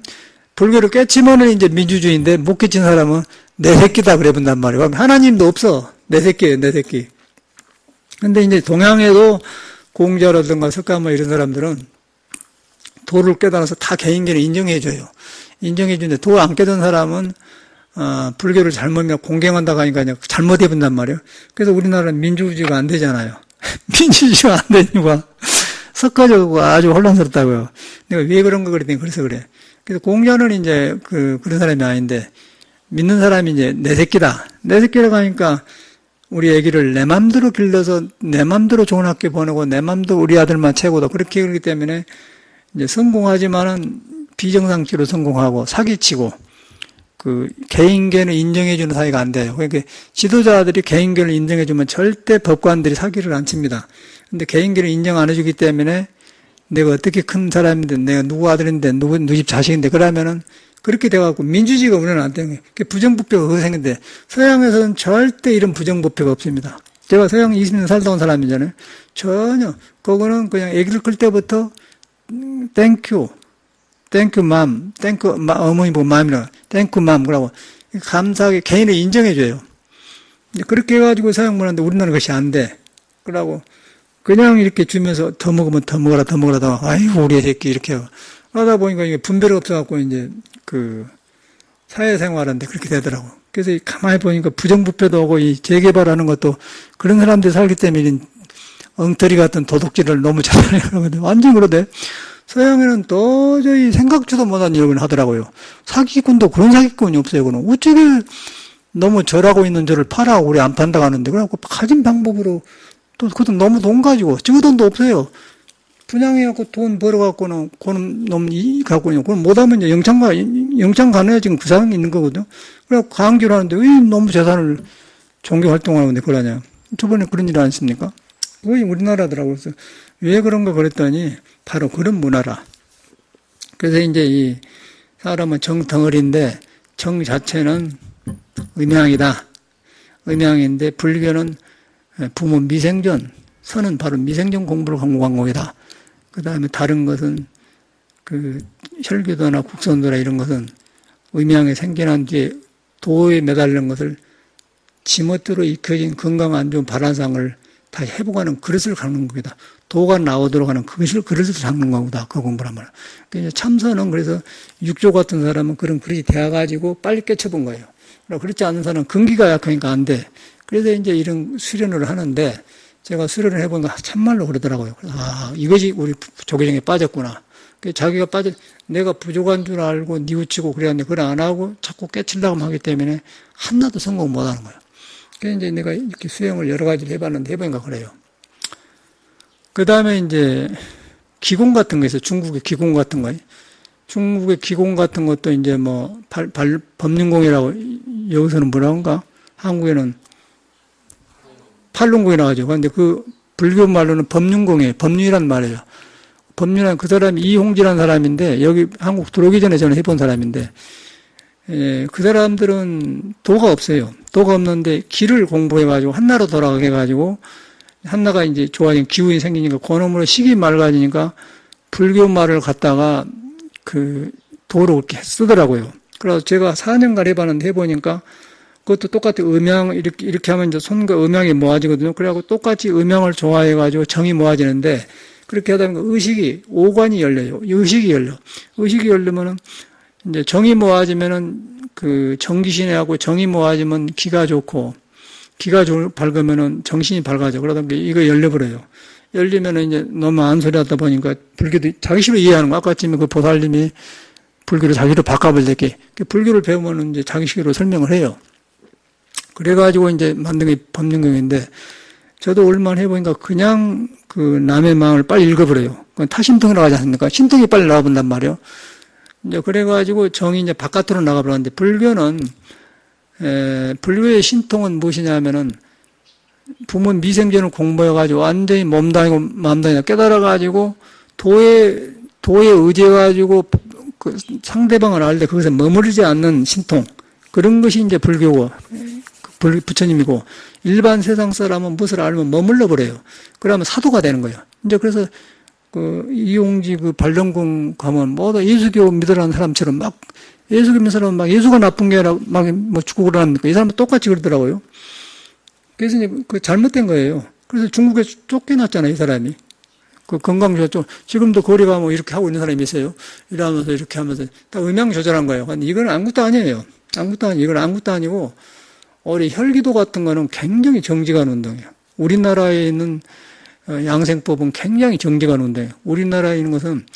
불교를 깨치면은 이제 민주주의인데, 못 깨친 사람은 내 새끼다 그래 본단 말이야. 하나님도 없어. 내 새끼예요, 내 새끼. 근데 이제 동양에도 공자라든가 석가모 이런 사람들은 도를 깨달아서 다 개인견을 인정해줘요. 인정해주는데, 도 안 깨달은 사람은 불교를 잘못 공경한다고 하니까 잘못 해본단 말이에요. 그래서 우리나라는 민주주의가 안 되잖아요. 민주주의가 안 되니까 석가적이고 아주 혼란스럽다고요. 내가 왜 그런 거 그랬더니 그래서 그래. 그래서 공자는 이제 그런 사람이 아닌데, 믿는 사람이 이제 내 새끼다. 내 새끼라고 하니까 우리 애기를 내 맘대로 길러서 내 맘대로 좋은 학교 보내고 내 맘대로 우리 아들만 최고다. 그렇게 그러기 때문에 이제 성공하지만은 비정상적으로 성공하고 사기치고, 개인견을 인정해주는 사회가 안 돼요. 그러니까 지도자들이 개인견을 인정해주면 절대 법관들이 사기를 안 칩니다. 근데 개인견을 인정 안 해주기 때문에 내가 어떻게 큰 사람인데, 내가 누구 아들인데, 누구 집 자식인데, 그러면은 그렇게 돼갖고 민주주의가 우리는 안 되는 거예요. 부정부패가 그거 생긴데, 서양에서는 절대 이런 부정부패가 없습니다. 제가 서양 20년 살다 온 사람이잖아요. 전혀. 그거는 그냥 애기를 클 때부터 땡큐 맘, 어머니 보고 맘이라, 땡큐 맘, 그러고, 감사하게 개인을 인정해줘요. 그렇게 해가지고 서양 문화인데 우리나라는 그것이 안 돼. 그러고, 그냥 이렇게 주면서 더 먹으면 더 먹어라, 더 먹어라, 더, 아이고, 우리 새끼, 이렇게 하고. 그러다 보니까 이게 분별이 없어갖고, 이제, 사회생활하는데 그렇게 되더라고. 그래서 가만히 보니까 부정부패도 오고, 이 재개발하는 것도 그런 사람들이 살기 때문에 엉터리 같은 도둑질을 너무 잘하는 그러거든요. 완전 그러대. 서양에는 도저히 생각지도 못한 일을 하더라고요. 사기꾼도 그런 사기꾼이 없어요. 그는 어쩌게 너무 절하고 있는 저를 팔아 우리 안 판다고 하는데, 그래갖고 가진 방법으로 또 그것도 너무 돈 가지고 저 돈도 없어요. 분양해갖고 돈 벌어갖고는 그는 너무 갖고요. 그럼 못하면 이제 영창 가능해 지금 그 상황이 있는 거거든요. 그래갖고 강조를 하는데 왜 너무 재산을 종교 활동하는데 그러냐. 저번에 그런 일 안 했습니까? 그게 우리나라더라고요. 그래서 왜 그런가 그랬더니 바로 그런 문화라. 그래서 이제 이 사람은 정덩어리인데 정 자체는 음양이다. 음양인데 불교는 부모 미생전, 선은 바로 미생전 공부를 공부한 거이다. 그 다음에 다른 것은 혈기도나 국선도나 이런 것은 음양에 생겨난 뒤에 도에 매달린 것을 지멋대로 익혀진 건강 안 좋은 발화상을 다 회복하는 그릇을 갖는 겁니다. 도가 나오도록 하는 그릇을 잡는 거다. 그 공부란 말이야. 그러니까 참선은 그래서 육조 같은 사람은 그런 그릇이 되어가지고 빨리 깨쳐본 거예요. 그렇지 않은 사람은 근기가 약하니까 안 돼. 그래서 이제 이런 수련을 하는데, 제가 수련을 해보니까 참말로 그러더라고요. 이것이 우리 조계종에 빠졌구나. 자기가 내가 부족한 줄 알고 뉘우치고 그랬는데 그걸 안 하고 자꾸 깨치려고 하기 때문에 하나도 성공 못 하는 거예요. 그래서 이제 내가 이렇게 수행을 여러 가지를 해보니까 그래요. 그 다음에 이제 기공 같은 거 있어요. 중국의 기공 같은 거. 중국의 기공 같은 것도 이제 뭐 법륜공이라고, 여기서는 뭐라고 한가? 한국에는 팔륜공이라고 하죠. 그런데 그 불교 말로는 법륜공이에요. 법륜이란 말이에요. 법륜은 그 사람이 이홍지라는 사람인데, 여기 한국 들어오기 전에 저는 해본 사람인데, 그 사람들은 도가 없어요. 도가 없는데 길을 공부해가지고 한나로 돌아가게 해가지고, 한나가 이제 좋아지는 기운이 생기니까 그놈으로 식이 맑아지니까 불교 말을 갖다가 도로 이렇게 쓰더라고요. 그래서 제가 4년간 해보니까 그것도 똑같이 음양 이렇게 하면 이제 손과 음양이 모아지거든요. 그래갖고 똑같이 음양을 좋아해가지고 정이 모아지는데, 그렇게 하다 보니까 오관이 열려요. 의식이 열리면은 이제 정이 모아지면은 정기신하고 정이 모아지면 기가 좋고, 기가 밝으면은 정신이 밝아져. 그러다 보니까 이거 열려버려요. 열리면은 이제 너무 안 소리 하다 보니까 불교도 자기 식으로 이해하는 거. 아까 전에 그 보살님이 불교를 자기로 바꿔버리게. 불교를 배우면 이제 자기식으로 설명을 해요. 그래가지고 이제 만든 게 법륜경인데, 저도 얼마나 해보니까 그냥 그 남의 마음을 빨리 읽어버려요. 그건 타심통이라고 하지 않습니까? 신통이 빨리 나와본단 말이에요. 이제 그래가지고 정이 이제 바깥으로 나가버렸는데, 불교의 신통은 무엇이냐면은, 부모 미생전을 공부해가지고 완전히 몸도 아니고 마음도 아니고 깨달아가지고 도에 의지해가지고 그 상대방을 알 때 거기서 머무르지 않는 신통. 그런 것이 이제 불교고, 부처님이고, 일반 세상 사람은 무엇을 알면 머물러 버려요. 그러면 사도가 되는 거예요. 이제 그래서 이용지 반론궁 가면 모두 예수교 믿으라는 사람처럼 막 예수교 믿는 사람은 막 예수가 나쁜 게 아니라 막 뭐 죽고 그러니까 이 사람은 똑같이 그러더라고요. 그래서 이제 잘못된 거예요. 그래서 중국에 쫓겨났잖아요, 이 사람이. 건강조절 지금도 거리 가면 이렇게 하고 있는 사람이 있어요. 이러면서 이렇게 하면서 다 음양 조절한 거예요. 근데 이건 아무것도 아니에요. 이건 아무것도 아니고 우리 혈기도 같은 거는 굉장히 정직한 운동이에요. 우리나라에 있는 양생법은 굉장히 정직한 운동이에요. 우리나라에 있는 것은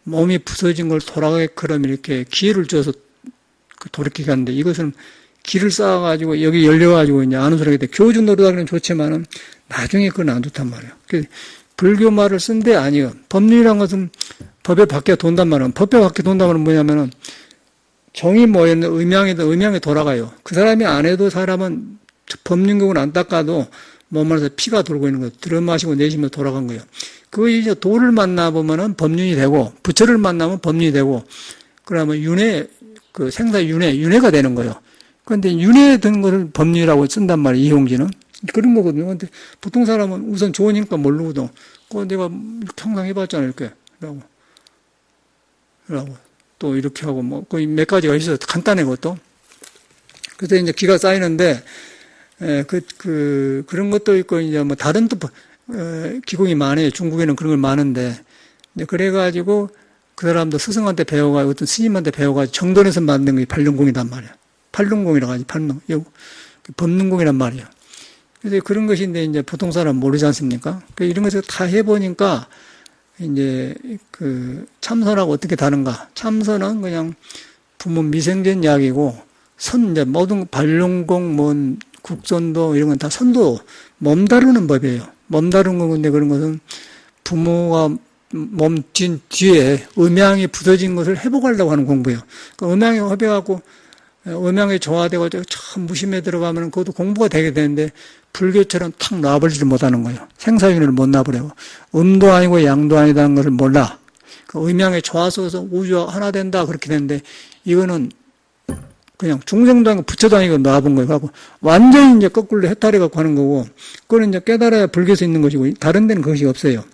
몸이 부서진 걸 돌아가게끔 이렇게 기회를 줘서 돌이키게 하는데, 이것은 길을 쌓아가지고 여기 열려가지고 이제 아는 소리가 돼. 교주 노릇하기는 좋지만은 나중에 그건 안 좋단 말이에요. 불교 말을 쓴데 아니요. 법률이란 것은 법에 밖에 돈단 말은, 법에 밖에 돈단 말은 뭐냐면은 정이 모였는 음양에 돌아가요. 그 사람이 안 해도 사람은 법륜경을 안 닦아도 몸 안에서 피가 돌고 있는 거예요. 들어마시고 내쉬면서 돌아간 거예요. 그 이제 도를 만나보면은 법륜이 되고, 부처를 만나면 법륜이 되고, 그러면 윤회가 되는 거예요. 그런데 윤회에 든 것을 법륜이라고 쓴단 말이에요, 이용지는. 그런 거거든요. 근데 보통 사람은 우선 좋으니까 모르거든. 내가 평상 해봤잖아요, 이렇게. 라고. 또 이렇게 하고, 거의 몇 가지가 있어요. 간단해, 그것도. 그래서 이제 기가 쌓이는데, 그런 것도 있고, 이제 다른 또, 기공이 많아요. 중국에는 그런 걸 많은데. 그래가지고, 그 사람도 스승한테 배워가지고, 어떤 스님한테 배워가지고, 정돈에서 만든 게 팔륜공이란 말이야. 팔륜공이라고 하지, 법륜공이란 말이야. 그래서 그런 것인데, 이제 보통 사람은 모르지 않습니까? 이런 것을 다 해보니까, 이제, 참선하고 어떻게 다른가. 참선은 그냥 부모 미생전 약이고, 이제 모든 발룡공, 국선도 이런 건 다 선도, 몸 다루는 법이에요. 몸 다루는 건데 그런 것은 부모가 몸 뒤에 음양이 부서진 것을 회복하려고 하는 공부예요. 음양이 회복하고, 음양이 조화되고 참 무심해 들어가면 그것도 공부가 되게 되는데, 불교처럼 탁 놔버리지 못하는 거예요. 생사윤회를 못 놔버려요. 음도 아니고 양도 아니다는 것을 몰라. 음양의 조화 속에서 우주가 하나 된다 그렇게 되는데, 이거는 그냥 중생도 아니고 부처도 아니고 놔본 거예요. 그래갖고 완전히 이제 거꾸로 해탈해갖고 하는 거고, 그거는 이제 깨달아야 불교에서 있는 것이고, 다른 데는 그것이 없어요.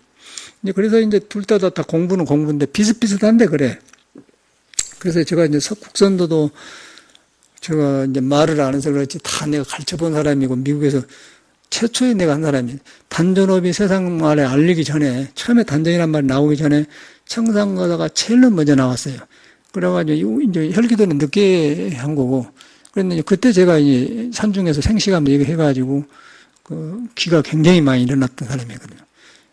이제 그래서 이제 둘 다 공부는 공부인데 비슷비슷한데 그래. 그래서 제가 이제 국선도도 제가 이제 말을 안 해서 그렇지 다 내가 가르쳐 본 사람이고, 미국에서 최초에 내가 한 사람이, 단전업이 세상 말에 알리기 전에, 처음에 단전이란 말이 나오기 전에 청산가다가 제일 먼저 나왔어요. 그래가지고 이제 혈기도는 늦게 한 거고, 그랬는데 그때 제가 이제 산중에서 생시감 얘기해가지고 기가 굉장히 많이 일어났던 사람이거든요.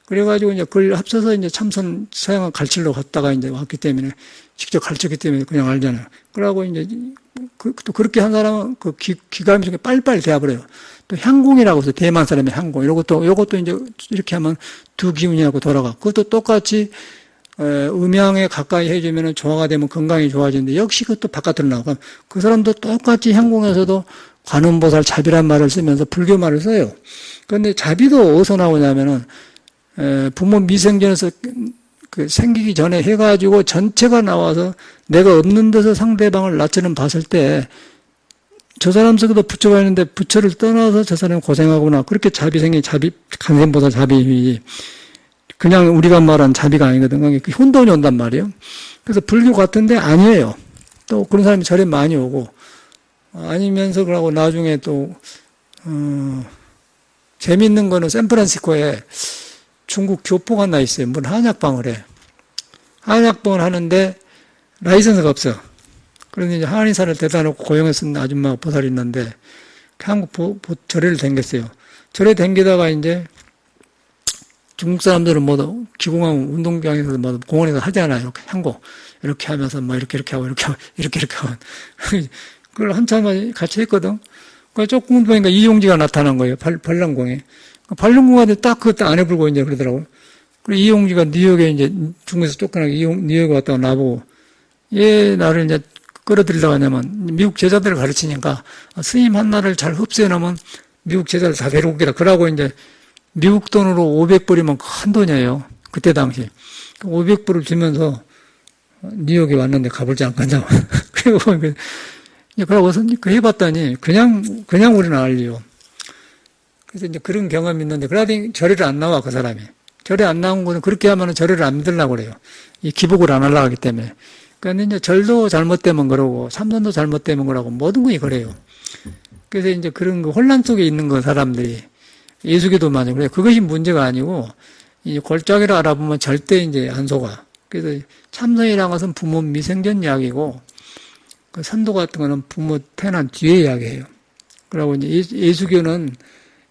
그래가지고 이제 그걸 합쳐서 이제 참선 서양을 가르치러 갔다가 이제 왔기 때문에, 직접 가르쳤기 때문에 그냥 알잖아요. 그러고 이제 또 그렇게 한 사람은 기감이 중에 빨리빨리 되어버려요. 또 향공이라고 해서 대만 사람의 향공. 요것도 이제 이렇게 하면 두 기운이라고 돌아가. 그것도 똑같이 음양에 가까이 해주면 조화가 되면 건강이 좋아지는데, 역시 그것도 바깥으로 나오고, 그 사람도 똑같이 향공에서도 관음보살 자비란 말을 쓰면서 불교 말을 써요. 그런데 자비도 어디서 나오냐면은, 부모 미생전에서 생기기 전에 해가지고 전체가 나와서 내가 없는 데서 상대방을 나처럼 봤을 때, 저 사람 속에도 부처가 있는데 부처를 떠나서 저 사람이 고생하구나. 그렇게 자비 생긴 간센보살 자비. 그냥 우리가 말한 자비가 아니거든. 그 혼돈이 온단 말이에요. 그래서 불교 같은데 아니에요. 또 그런 사람이 절에 많이 오고, 아니면서 그러고 나중에 또, 재밌는 거는 샌프란시스코에 중국 교포가 하나 있어요. 뭘 한약방을 해. 한약방을 하는데 라이선스가 없어. 그런데 이제 한의사를 대다 놓고 고용해서 쓴 아줌마 보살이 있는데, 한국 절에를 댕겼어요. 절에 댕기다가 이제 중국 사람들은 뭐 기공항 운동장에서 뭐 공원에서 하잖아요. 이렇게 한곡 이렇게 하면서 뭐 이렇게 하고 이렇게 하고 그걸 한참 같이 했거든. 그 조금 보니까 이용지가 나타난 거예요. 발랑공에. 발랑공한테 딱 그것도 안 해불고 이제 그러더라고요. 그리고 이용지가 뉴욕에 이제 중국에서 쫓겨나게 뉴욕에 왔다가 나보고 얘 나를 이제 끌어들이려고 하냐면 미국 제자들을 가르치니까 스님 한나를 잘 흡수해 놓으면 미국 제자를 다 데려오기라. 그러고 이제 미국 돈으로 500불이면 큰 돈이에요. 그때 당시. 500불을 주면서 뉴욕에 왔는데 가볼지 안 간다고. 그러고 그 해봤더니 그냥 우리는 알려. 그래서 이제 그런 경험이 있는데 그러더니 절에를 안 나와 그 사람이. 절에 안 나온 거는 그렇게 하면은 절에를 안 믿으려고 그래요. 이 기복을 안 하려고 하기 때문에. 그러니까 이제 절도 잘못되면 그러고 참선도 잘못되면 그러고 모든 것이 그래요. 그래서 이제 그런 거 혼란 속에 있는 거 사람들이 예수교도 마찬가지고 그래요. 그것이 문제가 아니고 이 골짜기를 알아보면 절대 이제 안 속아. 그래서 참선이라는 것은 부모 미생전 이야기고 그 선도 같은 거는 부모 태어난 뒤에 이야기예요. 그러고 이제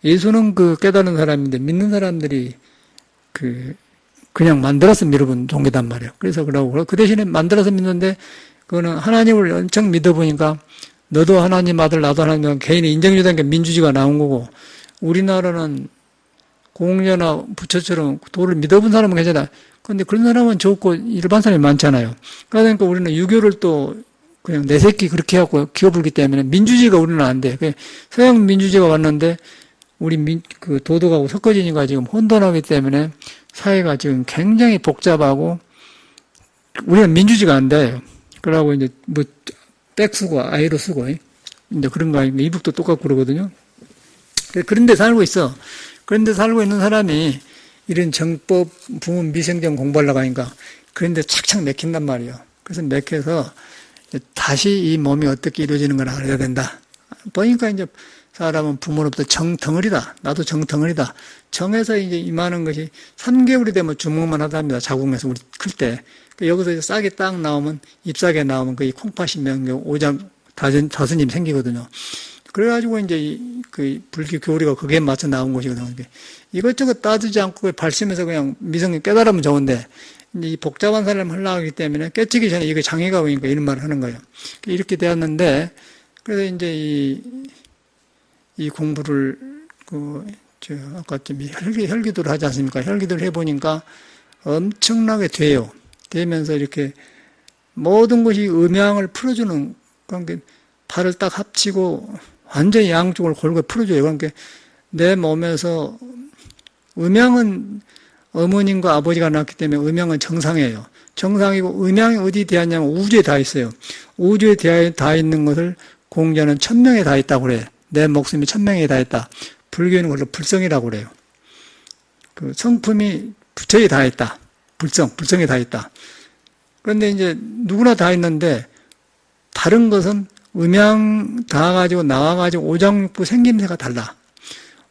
예수는 그 깨달은 사람인데 믿는 사람들이 그냥 만들어서 믿어본 종교단 말이에요. 그래서 그러고 그 대신에 만들어서 믿는데 그거는 하나님을 엄청 믿어보니까 너도 하나님 아들 나도 하나님 아들 개인이 인정되는 게 민주주의가 나온 거고 우리나라는 공자나 부처처럼 도를 믿어본 사람은 괜찮아. 그런데 그런 사람은 좋고 일반 사람이 많잖아요. 그러니까 우리는 유교를 또 그냥 내 새끼 그렇게 해갖고 기어불기 때문에 민주주의가 우리는 안 돼. 서양 민주주의가 왔는데 우리 그 도덕하고 섞어지니까 지금 혼돈하기 때문에 사회가 지금 굉장히 복잡하고 우리는 민주주의가 안 돼요. 그러고 이제 뭐 백 쓰고 아이로 쓰고 이제 그런 거 아닙니까? 이북도 똑같고 그러거든요. 그런 데 살고 있어. 그런 데 살고 있는 사람이 이런 정법, 부모 미생전 공부하려고 하니까 그런 데 착착 맥힌단 말이에요. 그래서 맥혀서 다시 이 몸이 어떻게 이루어지는 걸 알아야 된다. 보니까 이제 사람은 부모로부터 정덩어리다. 나도 정덩어리다. 정에서 이제 임하는 것이 3개월이 되면 주먹만 하답니다. 자궁에서 우리 클 때. 여기서 이제 싹이 딱 나오면, 잎사귀가 나오면 거의 콩팥이 명경, 오장, 다스님 생기거든요. 그래가지고 이제 그 불교 교리가 거기에 맞춰 나온 것이거든요. 이것저것 따지지 않고 발심해서 그냥 미성이 깨달으면 좋은데, 이제 이 복잡한 사람을 하려고 하기 때문에 깨치기 전에 이게 장애가 오니까 이런 말을 하는 거예요. 이렇게 되었는데, 그래서 이제 이 공부를, 아까 좀 혈기도를 하지 않습니까? 혈기도를 해보니까 엄청나게 돼요. 되면서 이렇게 모든 것이 음양을 풀어주는, 그러니까 발을 딱 합치고 완전히 양쪽을 골고루 풀어줘요. 그러니까 내 몸에서 음양은 어머님과 아버지가 낳았기 때문에 음양은 정상이에요. 정상이고 음양이 어디 되었냐면 우주에 다 있어요. 우주에 다 있는 것을 공자는 천명에 다 있다고 그래요. 내 목숨이 천명에 다 있다. 불교는 그걸로 불성이라고 그래요. 그 성품이 부처에 다 있다. 불성에 다 있다. 그런데 이제 누구나 다 있는데 다른 것은 음양 닿아가지고 나와가지고 오장육부 생김새가 달라.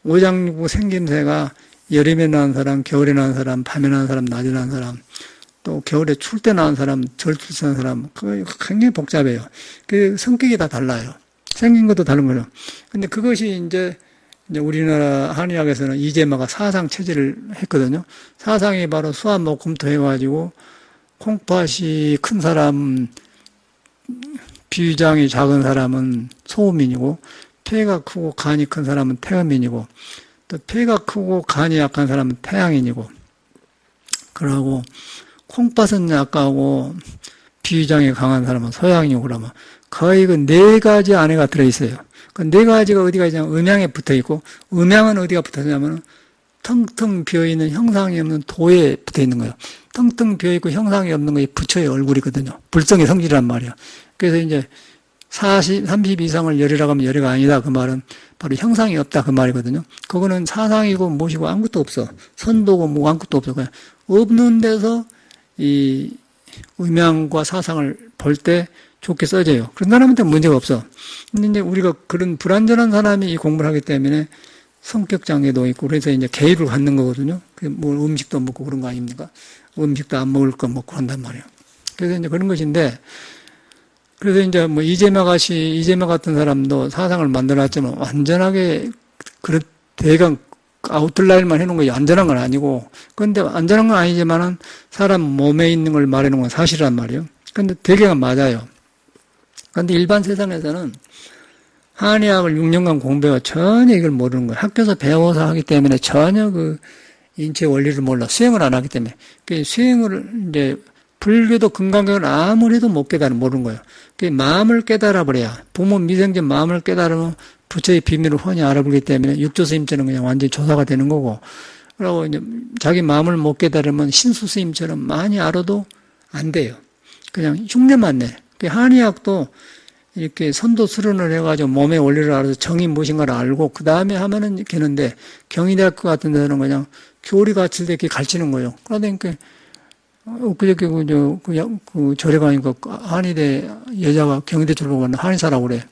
오장육부 생김새가 여름에 나는 사람, 겨울에 나는 사람, 밤에 나는 사람, 낮에 나는 사람, 또 겨울에 추울 때 나는 사람, 절출하는 사람, 그거 굉장히 복잡해요. 그 성격이 다 달라요. 생긴 것도 다른 거죠. 근데 그것이 이제 우리나라 한의학에서는 이재마가 사상 체질을 했거든요. 사상이 바로 수화목금토 해가지고 콩팥이 큰 사람, 비장이 작은 사람은 소음인이고, 폐가 크고 간이 큰 사람은 태음인이고, 또 폐가 크고 간이 약한 사람은 태양인이고, 그러고 콩팥은 약하고 비장이 강한 사람은 소양이고 그러면 거의 그 네 가지 안에가 들어있어요. 그 네 가지가 어디가 있냐면 음양에 붙어 있고, 음양은 어디가 붙어 있냐면 텅텅 비어있는 형상이 없는 도에 붙어 있는 거예요. 텅텅 비어있고 형상이 없는 것이 부처의 얼굴이거든요. 불성의 성질이란 말이에요. 그래서 이제 30 이상을 열이라고 하면 열이가 아니다. 그 말은 바로 형상이 없다. 그 말이거든요. 그거는 사상이고 무엇이고 아무것도 없어. 선도고 뭐 아무것도 없어. 그냥 없는 데서 이 음양과 사상을 볼 때 좋게 써져요. 그런 사람한테 문제가 없어. 근데 이제 우리가 그런 불완전한 사람이 이 공부를 하기 때문에 성격 장애도 있고 그래서 이제 개의를 갖는 거거든요. 뭐 음식도 먹고 그런 거 아닙니까? 음식도 안 먹을 거 먹고 한단 말이에요. 그래서 이제 그런 것인데, 그래서 이제 뭐 이재마 같은 사람도 사상을 만들어놨지만 완전하게 대강 아웃라인만 해놓은 거 안전한 건 아니고, 근데 안전한 건 아니지만은 사람 몸에 있는 걸 말해놓은 건 사실이란 말이에요. 근데 대개가 맞아요. 근데 일반 세상에서는 한의학을 6년간 공부해서 전혀 이걸 모르는 거예요. 학교에서 배워서 하기 때문에 전혀 그 인체 원리를 몰라. 수행을 안 하기 때문에. 그 수행을 이제 불교도 금강경을 아무리 해도 못 모르는 거예요. 그 마음을 깨달아 버려야. 부모 미생전 마음을 깨달으면 부처의 비밀을 훤히 알아보기 때문에 육조 스님처럼 그냥 완전히 조사가 되는 거고. 그리고 이제 자기 마음을 못 깨달으면 신수 스님처럼 많이 알아도 안 돼요. 그냥 흉내만 내. 그 한의학도 이렇게 선도 수련을 해가지고 몸의 원리를 알아서 정이 무엇인가를 알고 그 다음에 하면은 되는데 경희대학교 같은 데는 그냥 교리 가르칠 때 이렇게 가르치는 거예요. 그러니까 그저께 그 절에 가니까 한의대 여자가 경희대 졸업하고 왔는데 한의사라고 그래.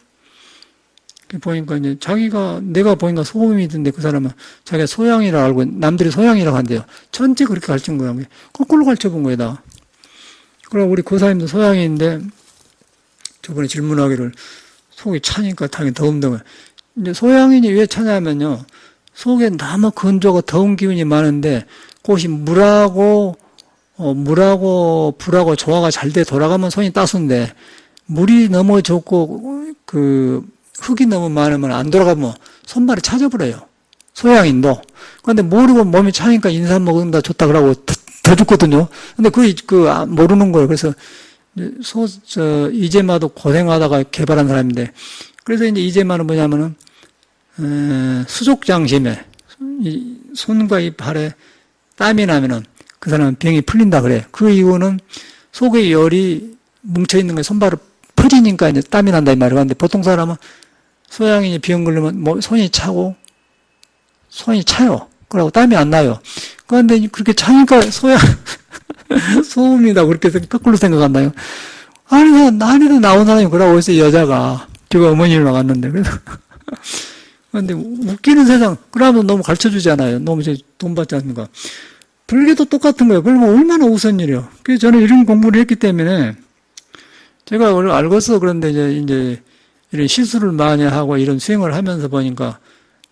보니까 이제 자기가 내가 보니까 소음이던데 그 사람은 자기가 소양이라 알고 남들이 소양이라고 한대요. 전체 그렇게 가르친 거야. 거꾸로 가르쳐 본 거야. 그러고 우리 고사님도 소양인데 저번에 질문하기를 속이 차니까 당연히 더운다고요. 이제 소양인이 왜 차냐면요. 속에 너무 건조하고 더운 기운이 많은데 그것이 물하고 불하고 조화가 잘 돼 돌아가면 손이 따순데 물이 너무 적고 그 흙이 너무 많으면 안 돌아가면 손발이 차져버려요. 소양인도. 그런데 모르고 몸이 차니까 인삼 먹는다 좋다 그러고 더 죽거든요. 근데 모르는 거예요. 그래서 이재마도 고생하다가 개발한 사람인데, 그래서 이제 이재마는 뭐냐면은, 수족장심에, 손과 이 발에 땀이 나면은 그 사람은 병이 풀린다 그래. 그 이유는 속에 열이 뭉쳐있는 게 손발을 퍼지니까 이제 땀이 난다 이 말이야. 근데 보통 사람은 소양이 병 걸리면 손이 차고, 손이 차요. 그러고 땀이 안 나요. 그런데 그렇게 차니까 소음이다. 그렇게 거꾸로 생각한다요. 아니, 나온 사람이 그러고 있어요, 여자가. 제가 어머니를 나갔는데. 그래서. 근데 웃기는 세상. 그러면 너무 가르쳐 주지 않아요. 너무 돈 받지 않는가. 불교도 똑같은 거예요. 그러면 얼마나 우스운 일이요. 그래서 저는 이런 공부를 했기 때문에 제가 알고서 그런데 이제 이런 실수를 많이 하고 이런 수행을 하면서 보니까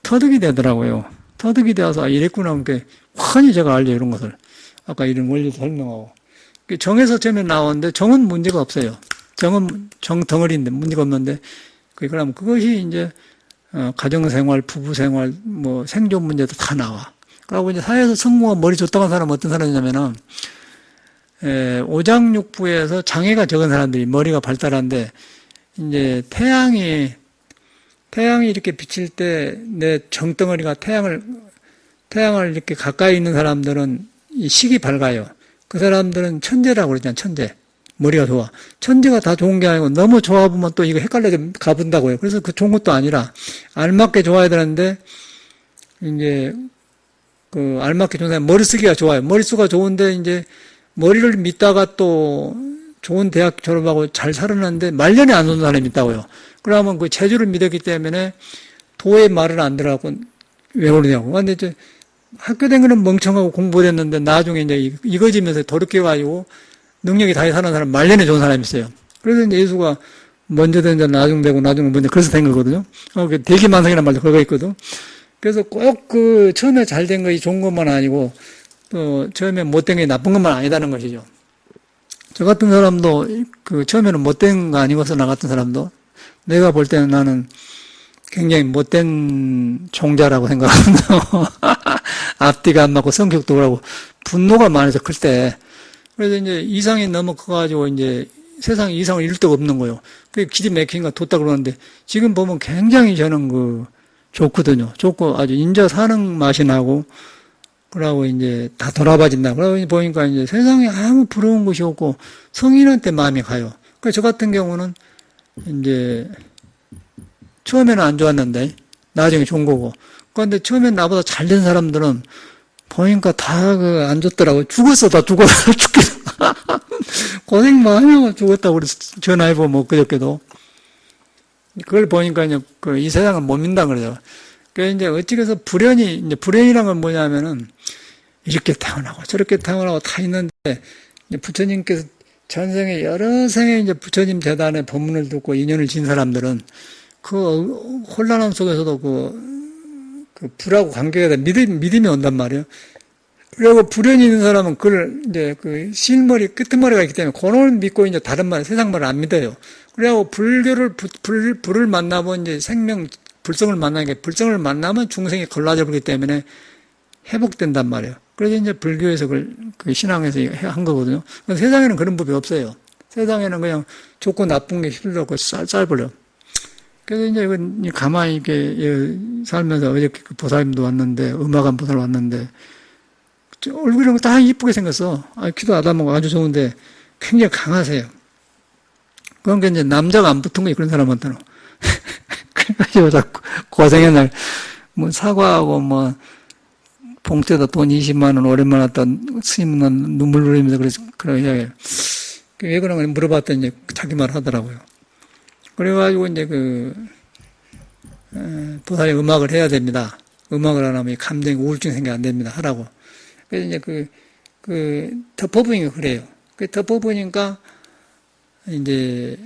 터득이 되더라고요. 터득이 되어서 이랬구나. 그러니까 환히 제가 알죠, 이런 것을. 아까 이런 원리도 설명하고. 정에서 처음에 나오는데 정은 문제가 없어요. 정은 정 덩어리인데 문제가 없는데 그러면 그것이 이제 가정생활, 부부생활, 뭐 생존 문제도 다 나와. 그리고 이제 사회에서 성공한 머리 좋다고 하는 사람은 어떤 사람이냐면은 오장육부에서 장애가 적은 사람들이 머리가 발달한데 이제 태양이 이렇게 비칠 때 내 정덩어리가 태양을 이렇게 가까이 있는 사람들은 이 식이 밝아요. 그 사람들은 천재라고 그러잖아요. 천재. 머리가 좋아. 천재가 다 좋은 게 아니고 너무 좋아 보면 또 이거 헷갈려서 가본다고요. 그래서 그 좋은 것도 아니라 알맞게 좋아야 되는데 이제 그 알맞게 좋은 사람 머리 쓰기가 좋아요. 머릿수가 좋은데 이제 머리를 믿다가 또 좋은 대학 졸업하고 잘 살았는데 말년에 안 오는 사람이 있다고요. 그러면 그 재주를 믿었기 때문에 도의 말을 안 들어가고 왜 그러냐고. 근데 이제 학교 된 거는 멍청하고 공부했는데 나중에 이제 이거지면서 더럽게 가지고 능력이 다해 사는 사람, 말년에 좋은 사람이 있어요. 그래서 이제 예수가 먼저 된 자는 나중 되고 나중에 먼저 그래서 된 거거든요. 대기만성이라는 말도 그거 있거든. 그래서 꼭 처음에 잘 된 것이 좋은 것만 아니고 또 처음에 못된 게 나쁜 것만 아니다는 것이죠. 저 같은 사람도 처음에는 못된 거 아니고서 나 같은 사람도 내가 볼 때는 나는 굉장히 못된 종자라고 생각합니다. 앞뒤가 안 맞고 성격도 그러고 분노가 많아서 클 때. 그래서 이제 이상이 너무 커가지고 이제 세상에 이상을 이룰 데가 없는 거예요. 그게 기지 막힌가 뒀다 그러는데 지금 보면 굉장히 저는 좋거든요. 좋고 아주 인자 사는 맛이 나고 그러고 이제 다 돌아봐진다. 그러고 보니까 이제 세상에 아무 부러운 것이 없고 성인한테 마음이 가요. 그래서 저 같은 경우는 이제 처음에는 안 좋았는데 나중에 좋은 거고. 그런데 처음엔 나보다 잘 된 사람들은 보니까 다 안 좋더라고. 죽었어, 다 죽었어, 죽겠어. 고생 많이 하고 죽었다고 그래서 전화해보면 그저께도. 그걸 보니까 이제 이 세상은 못 민다 그러죠. 그래서 이제 어찌해서 불연이란 건 뭐냐면은 이렇게 태어나고 저렇게 태어나고 다 있는데 이제 부처님께서 전생에 여러 생에 이제 부처님 재단의 법문을 듣고 인연을 진 사람들은 그 혼란함 속에서도 그 불하고 관계가 믿음이 온단 말이에요. 그리고 불연이 있는 사람은 그걸 이제 그 실머리, 끄트머리가 있기 때문에 그걸 믿고 이제 다른 말, 세상 말을 안 믿어요. 그래고 불을 만나면 이제 불성을 만나니까 불성을 만나면 중생이 걸라져 버리기 때문에 회복된단 말이에요. 그래서 이제 불교에서 그 신앙에서 한 거거든요. 세상에는 그런 법이 없어요. 세상에는 그냥 좋고 나쁜 게 휘둘러고 쌀버려. 그래서 이제 이건 가만히 이렇게 살면서 어저께 그 보살님도 왔는데, 음악한 보살 왔는데, 얼굴이 다 이쁘게 생겼어. 키도 아담하고 아주 좋은데 굉장히 강하세요. 그러니까 이제 남자가 안 붙은 거지, 그런 사람한테는. 그래가지고 자꾸 고생의 날, 뭐 사과하고 뭐 봉투에다 돈 20만 원 오랜만에 왔다 스님은 눈물 흘리면서 그런 이야기를. 왜 그런가 물어봤더니 이제 자기 말 하더라고요. 그래가지고 이제 보살이 음악을 해야 됩니다. 음악을 안 하면 감정이 우울증 생겨 안 됩니다. 하라고. 그래서 이제 덮어보니까 그래요. 덮어보니까 이제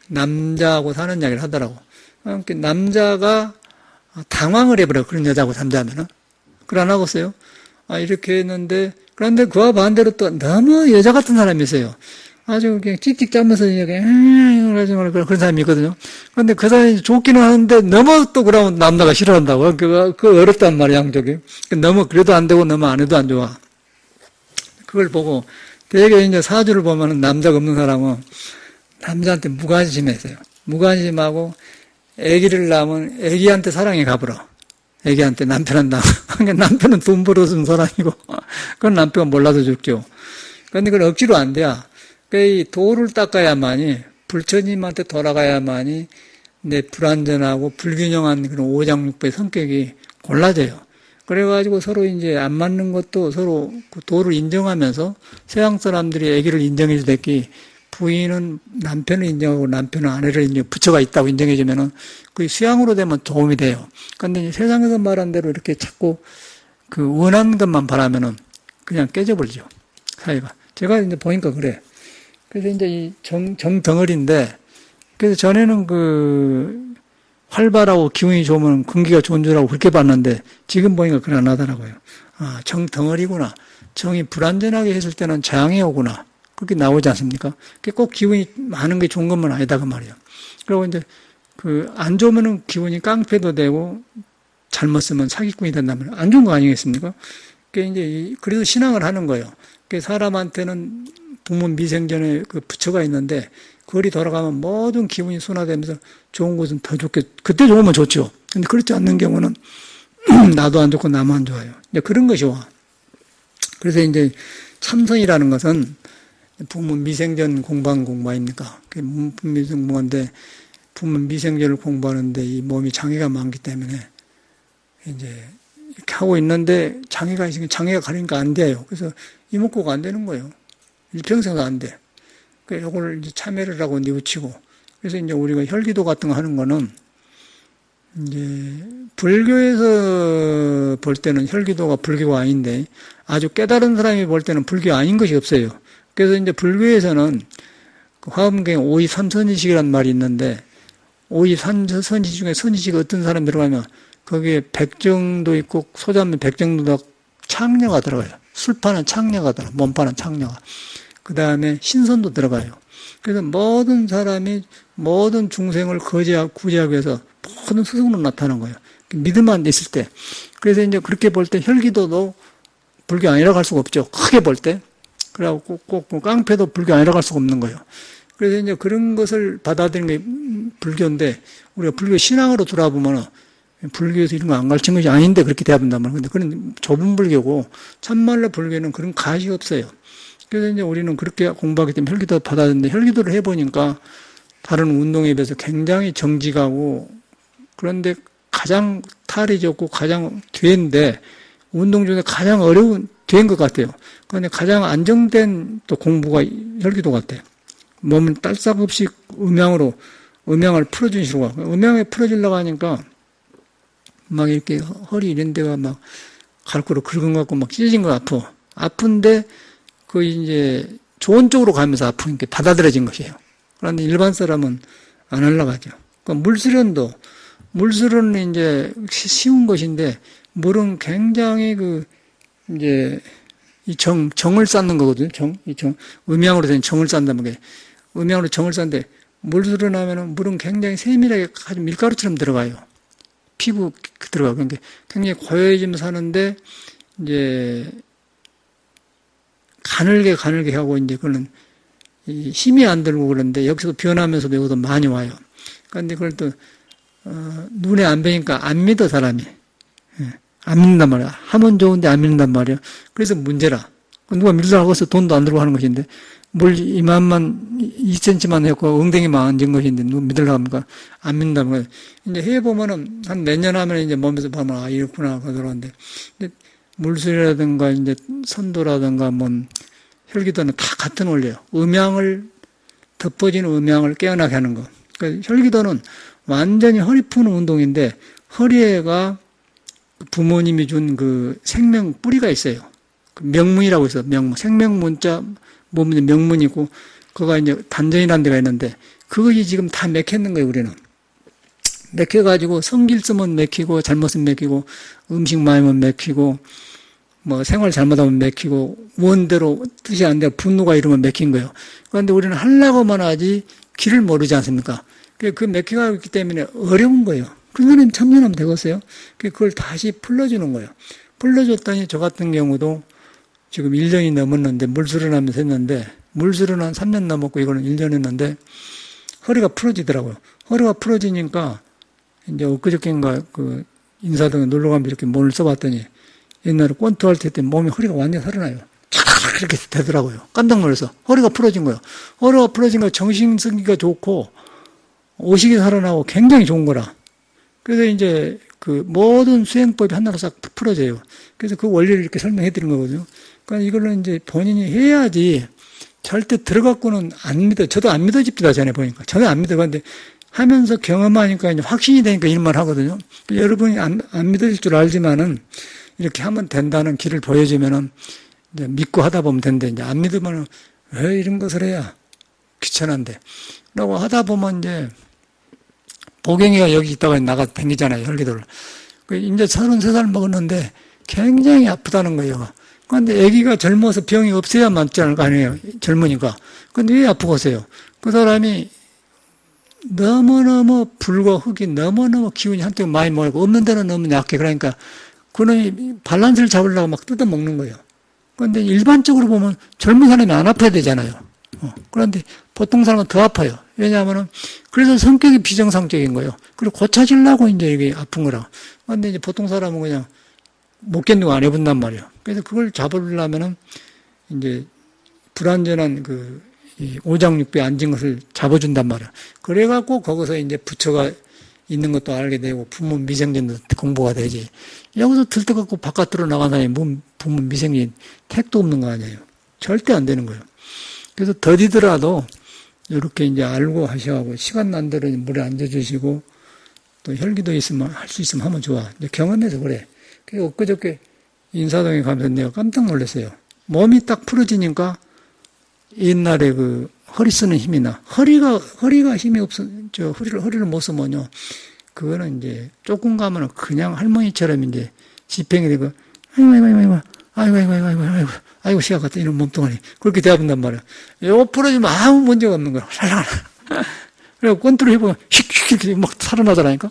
남자하고 사는 이야기를 하더라고. 그러니까 남자가 당황을 해버려. 그런 여자하고 잠자면은. 그걸 안 하겠어요? 이렇게 했는데, 그런데 그와 반대로 또 너무 여자 같은 사람이 있어요. 아주 그냥 찍찍 짜면서 이렇게, 그런 사람이 있거든요. 그런데 그 사람이 좋기는 하는데 너무 또 그러면 남자가 싫어한다고. 그거 어렵단 말이야, 양쪽이. 너무 그래도 안 되고 너무 안 해도 안 좋아. 그걸 보고 되게 이제 사주를 보면은 남자가 없는 사람은 남자한테 무관심해서요. 무관심하고 아기를 낳으면 아기한테 사랑이 가버려. 아기한테 남편한다. 남편은 돈 벌어준 사람이고, 그건 남편은 몰라서 죽죠. 그런데 그건 억지로 안 돼요. 이 도를 닦아야만이, 불처님한테 돌아가야만이 내 불완전하고 불균형한 그런 오장육부의 성격이 골라져요. 그래가지고 서로 이제 안 맞는 것도 서로 그 도를 인정하면서 서양 사람들이 아기를 인정해 주랬기 부인은 남편을 인정하고 남편은 아내를 인정, 부처가 있다고 인정해주면은 그게 수양으로 되면 도움이 돼요. 그런데 세상에서 말한 대로 이렇게 자꾸 그 원하는 것만 바라면은 그냥 깨져버리죠. 사이가. 제가 이제 보니까 그래. 그래서 이제 이 정덩어리인데, 그래서 전에는 활발하고 기운이 좋으면 근기가 좋은 줄 알고 그렇게 봤는데, 지금 보니까 그건 안 하더라고요. 정덩어리구나. 정이 불완전하게 했을 때는 재앙이 오구나. 그렇게 나오지 않습니까? 꼭 기운이 많은 게 좋은 것만 아니다, 그 말이에요. 그리고 이제, 안 좋으면은 기운이 깡패도 되고, 잘못 쓰면 사기꾼이 된다면 안 좋은 거 아니겠습니까? 그래서 신앙을 하는 거예요. 사람한테는 부모 미생전에 부처가 있는데, 거리 돌아가면 모든 기운이 순화되면서 좋은 것은 더 좋게, 그때 좋으면 좋죠. 근데 그렇지 않는 경우는 나도 안 좋고 나만 안 좋아요. 이제 그런 것이 와. 그래서 이제 참선이라는 것은 부모 미생전 공부한 공부 아닙니까? 공부인데 부모 미생전을 공부하는데 이 몸이 장애가 많기 때문에 이제 이렇게 하고 있는데 장애가 있으니까 장애가 가리니까 안 돼요. 그래서 이목구가 안 되는 거예요. 일평생도 안 돼. 그러니까 이걸 이제 참회를 하고 뉘우치고. 그래서 이제 우리가 혈기도 같은 거 하는 거는 이제 불교에서 볼 때는 혈기도가 불교가 아닌데 아주 깨달은 사람이 볼 때는 불교 아닌 것이 없어요. 그래서 이제 불교에서는 화엄경 오이삼선지식이라는 말이 있는데 오이삼선지식 중에 선지식이 어떤 사람이 들어가면 거기에 백정도 있고 소자면 백정도가 창녀가 들어가요. 술파는 창녀가 들어가요. 몸파는 창녀가. 그 다음에 신선도 들어가요. 그래서 모든 사람이 모든 중생을 구제하기 위해서 모든 스승으로 나타나는 거예요. 믿음만 있을 때. 그래서 이제 그렇게 볼 때 혈기도도 불교 아니라고 할 수가 없죠. 크게 볼 때. 그래갖고 꼭 깡패도 불교 아니라고 할 수가 없는 거예요. 그래서 이제 그런 것을 받아들이는 게 불교인데 우리가 불교 신앙으로 돌아보면은 불교에서 이런 거 안 가르친 것이 아닌데 그렇게 대합한단 말이에요. 근데 그런 좁은 불교고 참말로 불교는 그런 가시 없어요. 그래서 이제 우리는 그렇게 공부하기 때문에 혈기도 받았는데 혈기도를 해보니까 다른 운동에 비해서 굉장히 정직하고 그런데 가장 탈이 적고 가장 뒤인데 운동 중에 가장 어려운 뒤인 것 같아요. 그런데 가장 안정된 또 공부가 혈기도 같아요. 몸을 딸싹 없이 음양을 풀어주는 식으로 음양에 풀어주려고 하니까 막 이렇게 허리 이런 데가 막 갈고루 긁은 것 같고 막 찢어진 것 같고 아픈데 그 이제 좋은 쪽으로 가면서 아프니까 받아들여진 것이에요. 그런데 일반 사람은 안 올라가죠. 그러니까 물수련도 물술은 이제 쉬운 것인데, 물은 굉장히 이제, 정을 쌓는 거거든요. 음양으로 된 정을 쌓는다는 게. 음양으로 정을 쌓는데, 물술을 하면은 물은 굉장히 세밀하게 아주 밀가루처럼 들어가요. 피부 들어가고. 그러니까 굉장히 고요해지면서 하는데, 이제, 가늘게 하고, 이제, 그거는 힘이 안 들고 그러는데, 여기서 변하면서도 여기서 많이 와요. 그런데 그걸 또, 눈에 안 뵈니까 안 믿어, 사람이. 안 믿는단 말이야. 하면 좋은데 안 믿는단 말이야. 그래서 문제라. 누가 믿으라고 해서 돈도 안 들고 하는 것인데, 물 이만만, 2cm만 했고, 엉덩이만 앉은 것인데, 누가 믿으려고 합니까? 안 믿는다는 거예요. 이제 해보면은, 한 몇 년 하면 이제 몸에서 보면, 아, 이렇구나, 그러는데, 물술이라든가, 이제 선도라든가, 혈기도는 다 같은 원리예요. 덮어진 음양을 깨어나게 하는 거. 그러니까 혈기도는 완전히 허리 푸는 운동인데, 허리에가 부모님이 준 그 생명 뿌리가 있어요. 명문이라고 있어요. 생명문자, 몸에 명문이 있고, 그거가 이제 단전이라는 데가 있는데, 그것이 지금 다 맥혔는 거예요, 우리는. 맥혀가지고, 성질 쓰면 맥히고, 잘못 쓰면 맥히고, 음식 많이 먹으면 맥히고, 생활 잘못하면 맥히고, 원대로, 뜻이 안 돼요. 분노가 이러면 맥힌 거예요. 그런데 우리는 하려고만 하지, 길을 모르지 않습니까? 그 맥혀가고 있기 때문에 어려운 거예요. 그거는 참여하면 되겠어요. 그걸 다시 풀어주는 거예요. 풀어줬더니 저 같은 경우도 지금 1년이 넘었는데 물수련 하면서 했는데 물수련 한 3년 넘었고 이거는 1년 했는데 허리가 풀어지더라고요. 허리가 풀어지니까 이제 엊그저께인가 인사동에 놀러 가면서 이렇게 몸을 써봤더니 옛날에 권투할 때 몸이 허리가 완전히 살아나요. 촥 이렇게 되더라고요. 깜짝 놀라서 허리가 풀어진 거예요. 허리가 풀어진 거 정신 쓰기가 좋고 오식이 살아나고 굉장히 좋은 거라. 그래서 이제 모든 수행법이 하나로 싹 풀어져요. 그래서 그 원리를 이렇게 설명해 드린 거거든요. 그러니까 이걸로 이제 본인이 해야지 절대 들어갖고는 안 믿어. 저도 안 믿어집니다. 전에 보니까. 전혀 안 믿어. 근데 하면서 경험하니까 이제 확신이 되니까 이런 말 하거든요. 여러분이 안 믿어질 줄 알지만은 이렇게 하면 된다는 길을 보여주면은 이제 믿고 하다 보면 된대. 이제 안 믿으면은 왜 이런 것을 해야 귀찮은데. 라고 하다 보면 이제 보경이가 여기 있다가 나가 다니잖아요, 혈기도를. 이제 33살 먹었는데 굉장히 아프다는 거예요. 그런데 아기가 젊어서 병이 없어야 맞지 않을 거 아니에요, 젊으니까. 근데 왜 아프겠어요? 그 사람이 너무너무 불과 흙이 너무너무 기운이 한쪽 많이 모이고 없는 데는 너무 약해. 그러니까 그는 밸런스를 잡으려고 막 뜯어먹는 거예요. 그런데 일반적으로 보면 젊은 사람이 안 아파야 되잖아요. 그런데 보통 사람은 더 아파요. 왜냐하면은, 그래서 성격이 비정상적인 거예요. 그리고 고쳐지려고 이제 이게 아픈 거라. 근데 이제 보통 사람은 그냥 못 견디고 안 해본단 말이에요. 그래서 그걸 잡으려면은, 이제, 불완전한 이 오장육부에 앉은 것을 잡아준단 말이에요. 그래갖고 거기서 이제 부처가 있는 것도 알게 되고, 부모 미생전도 공부가 되지. 여기서 들떠갖고 바깥으로 나간 사람이 부모 미생전 택도 없는 거 아니에요. 절대 안 되는 거예요. 그래서 더디더라도 이렇게 이제 알고 하셔가고 시간 난 대로 물에 앉아주시고 또 혈기도 있으면 할 수 있으면 하면 좋아. 이제 경험해서 그래. 그래서 엊그저께 인사동에 가면서 내가 깜짝 놀랐어요. 몸이 딱 풀어지니까 옛날에 허리 쓰는 힘이 나. 허리가 힘이 없어. 허리를 못 쓰면요. 그거는 이제 조금 가면은 그냥 할머니처럼 이제 지팽이 되고 아이고, 시간 같다, 이런 몸뚱아리. 그렇게 대답한단 말이야. 요거 풀어주면 아무 문제가 없는 거야. 그래서 권투를 해보면 휙휙 막 살아나더라니까.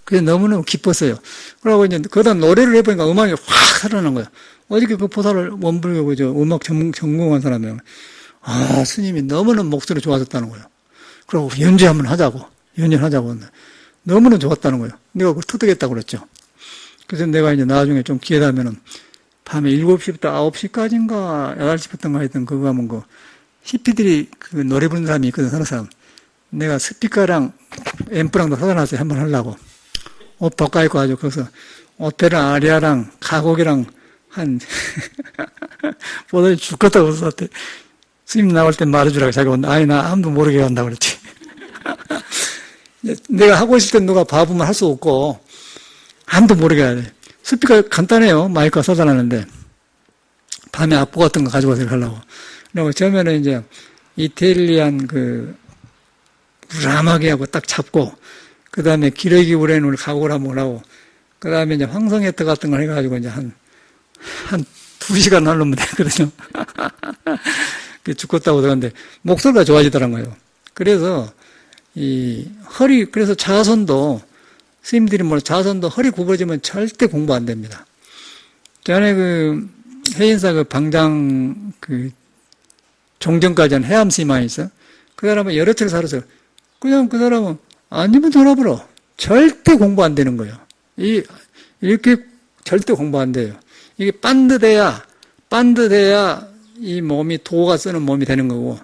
그래서 너무너무 기뻤어요. 그러고 이제 거기다 노래를 해보니까 음악이 확 살아난 거야. 어저께 그 포사를 원불교 음악 전공한 사람이랑, 아, 스님이 너무너무 목소리 좋아졌다는 거예요. 그러고 연주 한번 하자고. 너무너무 좋았다는 거예요. 내가 그걸 터득했다고 그랬죠. 그래서 내가 이제 나중에 좀 기회 되면은 밤에 7시부터 9시까지인가 8시부터인가 하여튼 그거 하면 히피들이 노래 부르는 사람이 있거든, 서너 사람. 내가 스피커랑 앰프랑도 사다 놨어요. 한번 하려고. 옷 바꿔입고 가지고 거기서 오페라 아리아랑 가곡이랑 보더니 죽겠다고 썼대. 스님 나올 때 말해주라고 자기 온다. 아니, 나 아무도 모르게 한다고 그랬지. 내가 하고 있을 땐 누가 봐보면 할 수 없고, 아무도 모르게 해야 돼. 스피커 간단해요. 마이크가 사다 놨는데. 밤에 악보 같은 거 가지고 와서 하려고. 그리고 처음에는 이제 이태리안 무람하게 하고 딱 잡고, 그 다음에 기러기 우레놀 각오를 한번 하고, 그 다음에 이제 황성애터 같은 걸 해가지고 이제 한 2시간 하려면 되거든요. 죽겠다고 그러는데, 목소리가 좋아지더라고요. 그래서, 그래서 자선도, 스님들이 자선도 허리 굽어지면 절대 공부 안 됩니다. 전에 해인사 방장 종전까지 한 해암 스님이 있어. 그 사람은 여러 차례 살았어요. 그냥 그 사람은 아니면 돌아버려. 절대 공부 안 되는 거예요. 이렇게 절대 공부 안 돼요. 이게 반듯해야 이 몸이 도가 쓰는 몸이 되는 거고,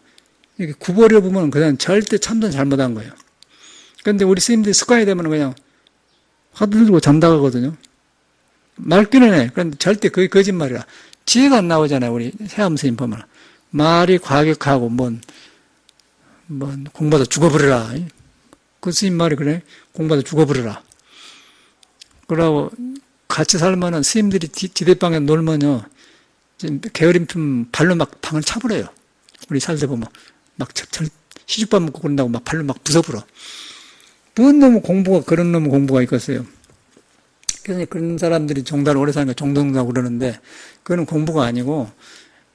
이렇게 구버려 보면 그냥 절대 참선 잘못한 거예요. 그런데 우리 스님들이 습관이 되면 그냥 화두 들고 잠다 가거든요. 말귀는 해. 그런데 절대 그게 거짓말이라. 지혜가 안 나오잖아요. 우리 해암 스님 보면. 말이 과격하고, 공부하다 죽어버려라. 그 스님 말이 그래. 공부하다 죽어버려라. 그러고 같이 살면은 스님들이 지대방에 놀면요. 게으름품 발로 막 방을 차버려요. 우리 살다 보면. 시집밥 먹고 그런다고 막 발로 막 부숴버려. 그런 놈의 공부가 있겠어요. 그래서 그런 사람들이 정달 오래 사니까 정동다고 그러는데, 그거는 공부가 아니고,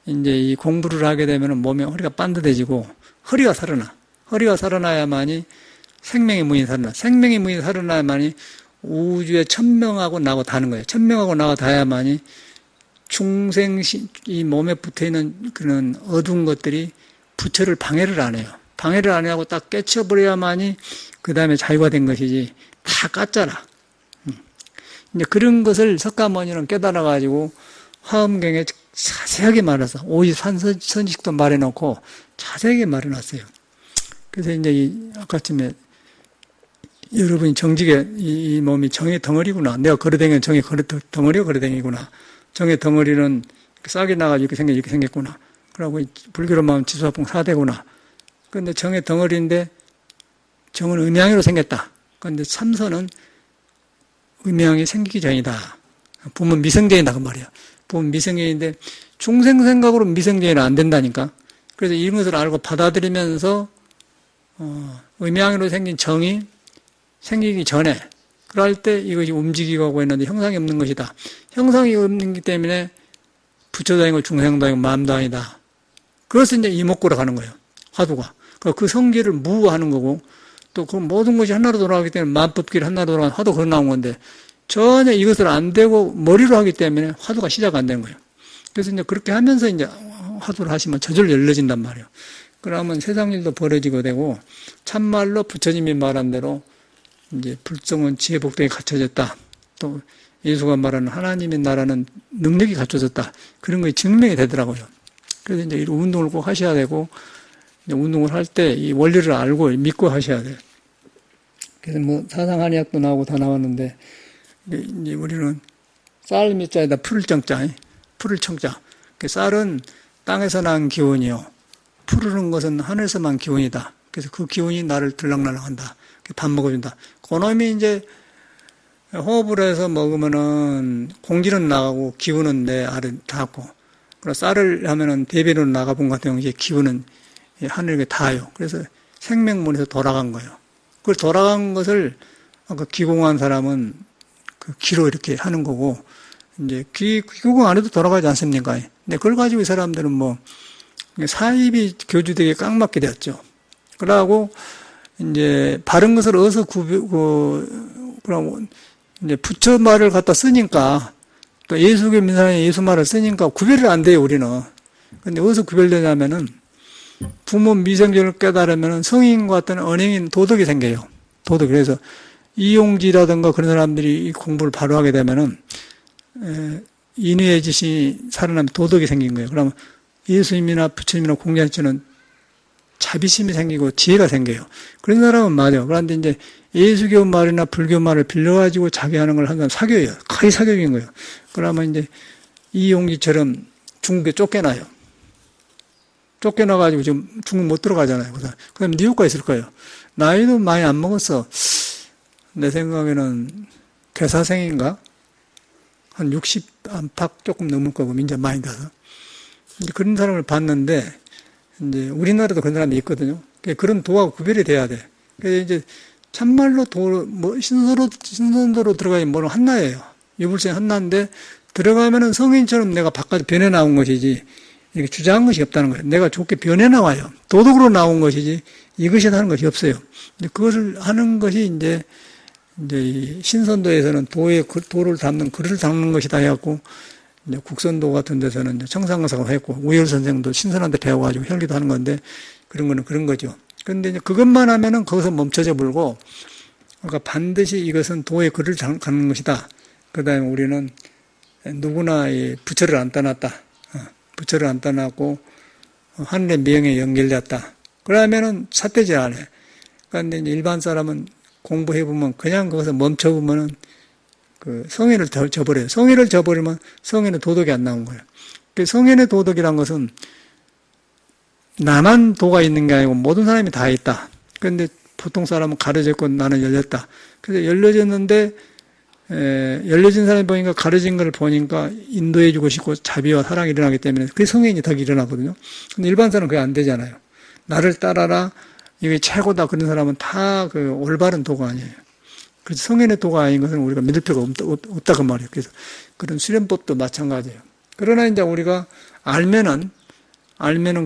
이제 이 공부를 하게 되면 몸에 허리가 반듯해지고, 허리가 살아나야만이 생명의 문이 살아나. 생명의 문이 살아나야만이 우주에 천명하고 나고 다는 거예요. 천명하고 나고 닿아야만이 이 몸에 붙어 있는 그런 어두운 것들이 부처를 방해를 안 해요. 방해를 안 하고 딱 깨쳐버려야만이 그 다음에 자유가 된 것이지, 다 깠잖아. 이제 그런 것을 석가모니는 깨달아가지고 화엄경에 자세하게 말해서 53선식도 말해놓고 자세하게 말해놨어요. 그래서 이제 아까쯤에 여러분이 정직에 이 몸이 정의 덩어리구나. 내가 걸어다니는 정의 덩어리가 걸어다니구나. 정의 덩어리는 싹이 나가지고 이렇게 생겼구나. 그러고 불교로 말하면 지수화풍 4대구나. 그런데 정의 덩어리인데 정은 음양으로 생겼다. 그런데 참선은 음양이 생기기 전이다. 부모 미성전이다 그 말이야. 부모 미성전인데 중생 생각으로 미성전이는 안 된다니까. 그래서 이런 것을 알고 받아들이면서 음양으로 생긴 정이 생기기 전에 그럴 때 이것이 움직이고 하고 있는데 형상이 없는 것이다. 형상이 없는 기 때문에 부처도 아니고 중생도 아니고 마음도 아니다. 그것을 이제 이목구로 가는 거예요. 화두가. 그 성질을 무하는 거고 또 그 모든 것이 하나로 돌아가기 때문에 만법끼리 하나로 돌아가는 화두 그런 나온 건데 전혀 이것을 안 되고 머리로 하기 때문에 화두가 시작 안 되는 거예요. 그래서 이제 그렇게 하면서 이제 화두를 하시면 저절로 열려진단 말이에요. 그러면 세상 일도 벌어지게 되고 참말로 부처님이 말한 대로 이제 불성은 지혜 복덕이 갖춰졌다. 또 예수가 말하는 하나님의 나라는 능력이 갖춰졌다. 그런 거에 증명이 되더라고요. 그래서 이제 이런 운동을 꼭 하셔야 되고 운동을 할 때 이 원리를 알고 믿고 하셔야 돼요. 그래서 사상한의학도 나오고 다 나왔는데 이제 우리는 쌀 밑자에다 풀을 청자, 풀을 청자. 쌀은 땅에서 난 기운이요. 푸르는 것은 하늘에서만 기운이다. 그래서 그 기운이 나를 들락날락한다. 밥 먹어준다. 그놈이 이제 호흡을 해서 먹으면은 공기는 나가고 기운은 내 아래 닿고, 그리고 쌀을 하면은 대변으로 나가본 같은 경우에 기운은 하늘에 닿아요. 그래서 생명문에서 돌아간 거예요. 그걸 돌아간 것을 아까 기공한 사람은 그 기로 이렇게 하는 거고, 이제 기공 안 해도 돌아가지 않습니까? 근데 그걸 가지고 이 사람들은 사입이 교주되게 깡맞게 되었죠. 그러고 이제 바른 것을 어디서 그럼 이제 부처 말을 갖다 쓰니까 또 예수교 민사에 예수 말을 쓰니까 구별이 안 돼요, 우리는. 근데 어디서 구별되냐면은 부모 미성전을 깨달으면은 성인과 같은 언행인 도덕이 생겨요. 도덕. 그래서 이용지라든가 그런 사람들이 이 공부를 바로 하게 되면은 인의의 짓이 살아나면 도덕이 생긴 거예요. 그러면 예수님이나 부처님이나 공자처는 자비심이 생기고 지혜가 생겨요. 그런 사람은 맞아요. 그런데 이제 예수교 말이나 불교 말을 빌려가지고 자기 하는 걸 하면 사교예요. 거의 사교인 거예요. 그러면 이제 이용기처럼 중국에 쫓겨나요. 쫓겨나가지고 지금 중국 못 들어가잖아요. 그럼 뉴욕가 있을 거예요. 나이도 많이 안 먹었어. 내 생각에는 괴사생인가? 한 60 안팎 조금 넘을 거고, 민자 많이 가서. 이제 그런 사람을 봤는데, 이제 우리나라도 그런 사람이 있거든요. 그런 도하고 구별이 돼야 돼. 그래서 이제 참말로 신선도로 들어가야 뭐는 한나예요. 유불선이 한나인데, 들어가면은 성인처럼 내가 바깥에 변해 나온 것이지, 이렇게 주장한 것이 없다는 거예요. 내가 좋게 변해 나와요. 도덕으로 나온 것이지, 이것이 하는 것이 없어요. 근데 그것을 하는 것이 이제 이 신선도에서는 도를 담는, 글을 담는 것이다 해갖고, 이제 국선도 같은 데서는 이제 청상사가 했고, 우열 선생도 신선한데 배워가지고 혈기도 하는 건데, 그런 거는 그런 거죠. 그런데 이제 그것만 하면은 거기서 멈춰져 불고, 그러니까 반드시 이것은 도의 글을 갖는 것이다. 그 다음에 우리는 누구나 이 부처를 안 떠났다. 부처를 안 떠났고, 하늘의 미영에 연결됐다. 그러면은 삿대질 안 해. 그런데 이제 일반 사람은 공부해보면 그냥 거기서 멈춰보면은 그 성인을 저버려요. 성인을 저버리면 성인의 도덕이 안 나온 거예요. 그 성인의 도덕이란 것은 나만 도가 있는 게 아니고 모든 사람이 다 있다. 그런데 보통 사람은 가려졌고 나는 열렸다. 그래서 열려졌는데 열려진 사람이 보니까 가려진 걸 보니까 인도해주고 싶고 자비와 사랑이 일어나기 때문에 그게 성인이 더 일어나거든요. 근데 일반 사람은 그게 안 되잖아요. 나를 따라라, 이게 최고다 그런 사람은 다 그 올바른 도가 아니에요. 그래서 성인의 도가 아닌 것은 우리가 믿을 필요가 없다 그 말이에요. 그래서 그런 수련법도 마찬가지예요. 그러나 이제 우리가 알면은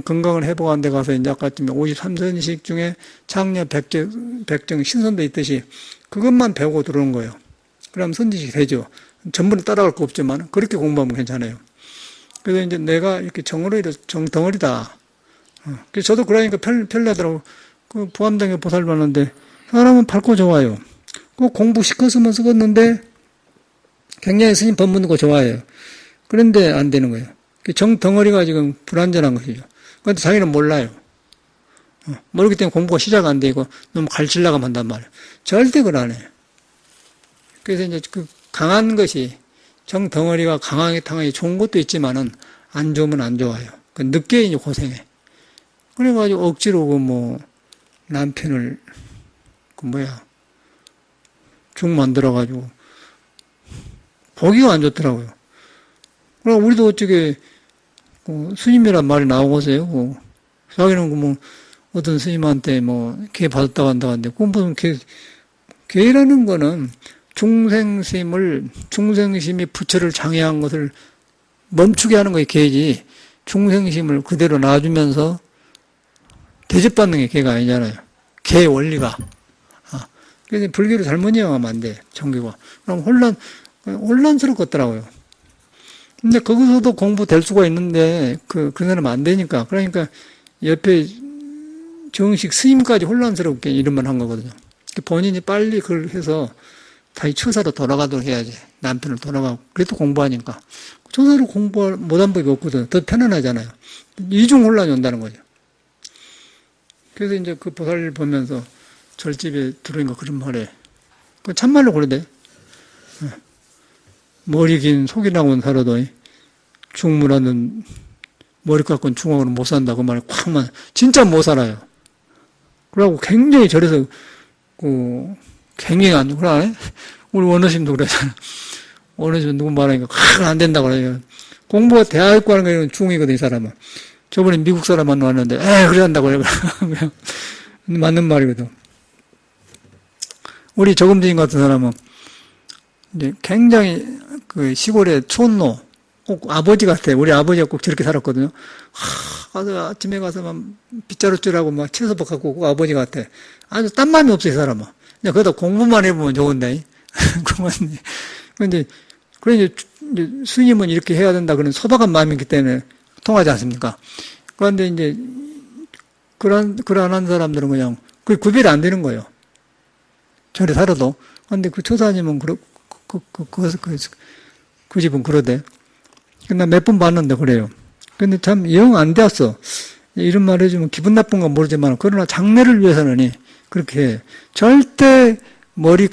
건강을 회복하는 데 가서 이제 아까 53선식 중에 창녀, 백정, 신선도 있듯이 그것만 배우고 들어오는 거예요. 그럼 선지식이 되죠. 전부는 따라갈 거 없지만 그렇게 공부하면 괜찮아요. 그래서 이제 내가 이렇게 정덩어리다. 그래서 저도 그러니까 편리하더라고. 그 부암당에 보살 받는데 사람은 밝고 좋아요. 그 공부 시켰으면 쓰겠는데 굉장히 스님 법 묻는 거 좋아해요. 그런데 안 되는 거예요. 정덩어리가 지금 불완전한 것이죠. 그런데 자기는 몰라요. 모르기 때문에 공부가 시작 안 되고 너무 갈치려고 한단 말이에요. 절대 그걸 안 해요. 그래서 이제 그 강한 것이 정덩어리가 강하게 좋은 것도 있지만은 안 좋으면 안 좋아요. 그 늦게 이제 고생해. 그래가지고 억지로 남편을 죽 만들어가지고 보기가 안 좋더라고요. 그럼 우리도 어떻게 스님이란 말이 나오고서요. 자기는 어떤 스님한테 개 받았다 간다 하는데 무슨 개라는 거는 중생심이 부처를 장애한 것을 멈추게 하는 거예요, 개지. 중생심을 그대로 놔주면서 대접받는 게 개가 아니잖아요. 개의 원리가. 그래서 불교를 잘못 이용하면 안 돼, 정교가. 그럼 혼란스럽겠더라고요. 근데 거기서도 공부될 수가 있는데, 그 사람은 안 되니까. 그러니까 옆에 정식 스님까지 혼란스럽게 이름만 한 거거든요. 본인이 빨리 그걸 해서 다시 처사로 돌아가도록 해야지. 남편을 돌아가고. 그래도 공부하니까. 처사로 못한 법이 없거든. 더 편안하잖아요. 이중 혼란이 온다는 거죠. 그래서 이제 그 보살을 보면서 절집에 들어오니까 그런 말에. 그 참말로 그러대. 머리 긴 속이 나온 살아도 중물하는 머리 깎은 중앙으로 못 산다. 그 말에 콱만. 진짜 못 살아요. 그러고 굉장히 절에서 굉장히 안 그러네. 우리 원어심도 그러잖아. 원어심 누구 말하니까 안 된다고 그래요. 공부가 대학교 하는 거 중이거든, 이 사람은. 저번에 미국 사람 만나왔는데, 그래 한다고 해요. 맞는 말이거든. 우리 조금진 같은 사람은 이제 굉장히 그 시골의 촌노, 꼭 아버지 같아. 우리 아버지가 꼭 저렇게 살았거든요. 가서 아침에 가서 막 빗자루질하고 막 채소박 갖고 오고 아버지 같아. 아주 딴맘이 없어, 이 사람은. 그냥 거기다 공부만 해보면 좋은데. 근데, 그래, 이제 스님은 이렇게 해야 된다. 그런 소박한 마음이기 때문에 통하지 않습니까? 그런데 이제, 그러한 사람들은 그냥, 그 구별이 안 되는 거예요. 절에 살아도. 근데 그 처사님은 그 집은 그러대. 나 몇 번 봤는데 그래요. 근데 참 영 안 되었어. 이런 말 해주면 기분 나쁜 건 모르지만, 그러나 장래를 위해서는 그렇게 해. 절대 머리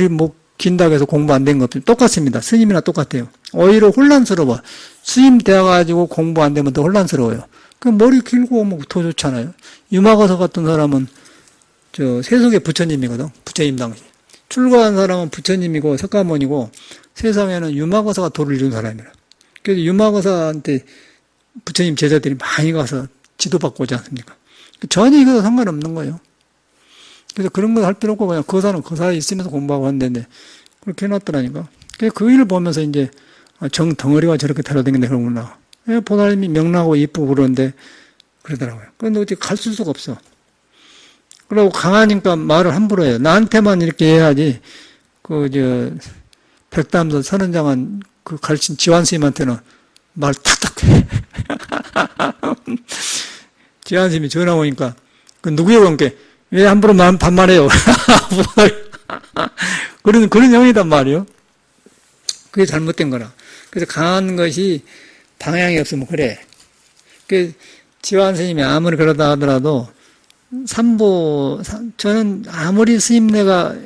목 긴다고 해서 공부 안 된 것 없어요. 똑같습니다. 스님이나 똑같아요. 오히려 혼란스러워. 스님 되어가지고 공부 안 되면 더 혼란스러워요. 그 머리 길고 오면 더 좋잖아요. 유마거서 같은 사람은 세속의 부처님이거든. 부처님 당시. 출가한 사람은 부처님이고 석가모니고 세상에는 유마거서가 도를 이룬 사람이라. 그래서 유마거서한테 부처님 제자들이 많이 가서 지도받고 오지 않습니까? 전혀 이거 상관없는 거예요. 그래서 그런 거 할 필요 없고 그냥 거사는 거사에 있으면서 공부하고 한다는데 그렇게 해놨더라니까. 그 일을 보면서 이제 정 덩어리가 저렇게 달아다니는데 그러구나. 보살님이 명랑하고 이쁘고 그러는데 그러더라고요. 그런데 어떻게 갈 수가 없어. 그러고 강하니까 말을 함부로 해요. 나한테만 이렇게 해야지. 백담선 선원장한 그 가르친 지환 스님한테는 말 탁탁 해. 지환 스님이 전화 오니까 그 누구예요? 그러니까 왜 함부로 반말해요? 그런 형이단 말이에요. 그게 잘못된 거라. 그래서 강한 것이 방향이 없으면 그래. 그 지환 스님이 아무리 그러다 하더라도 저는 아무리 스님네가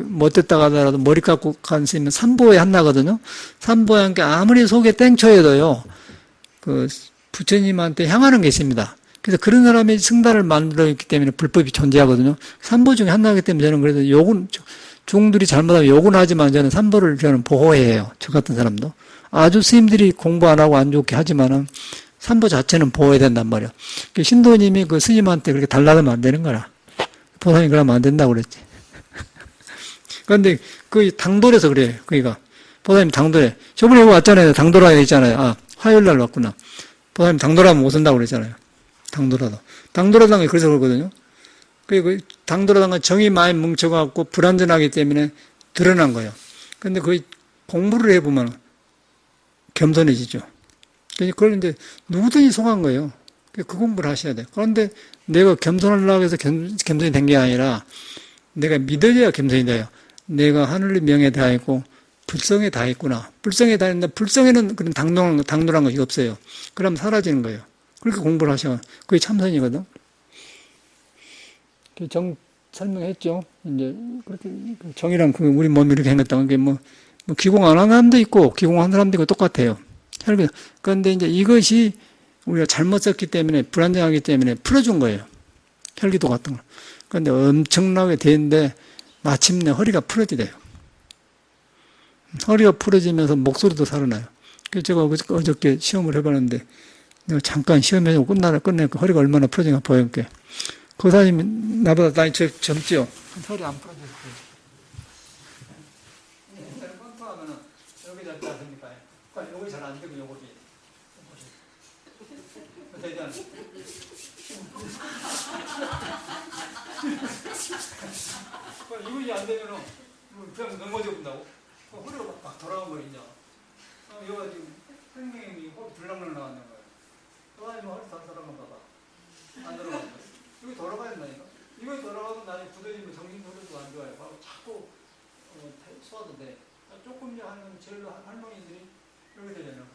못됐다고 하더라도 머리 깎고 간 스님은 삼보에 한나거든요. 삼보에 한 게 아무리 속에 땡쳐여도요, 부처님한테 향하는 게 있습니다. 그래서 그런 사람이 승달을 만들어있기 때문에 불법이 존재하거든요. 삼보 중에 하나이기 때문에 저는 그래도 중들이 잘못하면 욕은 하지만 저는 삼보를 저는 보호해요. 저 같은 사람도. 아주 스님들이 공부 안 하고 안 좋게 하지만은 삼보 자체는 보호해야 된단 말이야. 신도님이 그 스님한테 그렇게 달라들면 안 되는 거라. 보살님이 그러면 안 된다고 그랬지. 그런데 당돌에서 그래요. 그니까 보살님 당돌에. 저번에 왔잖아요. 당돌하게 했잖아요. 화요일 날 왔구나. 보살님 당돌하면 못 쓴다고 그랬잖아요. 당돌하다. 당돌하다는 게 그래서 그러거든요. 그리고 당돌하다는 건 정이 많이 뭉쳐갖고 불안전하기 때문에 드러난 거예요. 근데 공부를 해보면 겸손해지죠. 그걸 이제 누구든지 속한 거예요. 그 공부를 하셔야 돼요. 그런데 내가 겸손하려고 해서 겸손이 된 게 아니라 내가 믿어져야 겸손이 돼요. 내가 하늘의 명에 다 있고 불성에 다 있구나. 불성에 다 있는데 불성에는 그런 당돌한 것이 없어요. 그럼 사라지는 거예요. 그렇게 공부를 하셔. 그게 참선이거든. 설명했죠. 이제 그렇게 정이랑 우리 몸이 이렇게 생겼다는 게 기공 안 하는 사람도 있고 기공한 사람도 있고 똑같아요. 그런데 이제 이것이 우리가 잘못 썼기 때문에 불안정하기 때문에 풀어준 거예요. 혈기도 같은 거. 그런데 엄청나게 되는데 마침내 허리가 풀어지대요. 허리가 풀어지면서 목소리도 살아나요. 그래서 제가 어저께 시험을 해봤는데 내가 잠깐 시험해서 끝내니까 허리가 얼마나 풀어진가 보여요. 그 사람이 나보다 나이 젊지요? 허리 안 풀어질 거예요. 컨트하면은 여기 잡지 않습니까? 여기 잘 안 되고 여기. 되지 않아요? 이것이 안 되면은 그냥 넘어져 본다고? 허리가 막 돌아간 거 있냐? 이거 지금 생명이 허리 들락날락 하는 거예요. 또 아니면 허리 다 돌아간 거 봐. 안 돌아가는 거예요. 여기 돌아가야 된다니까? 이거 돌아가면 나중에 굳어지면 정신 소리도 안 좋아요. 자꾸 쏘아도 돼. 조금요 하면 제일 할머니들이 이렇게 되잖아요.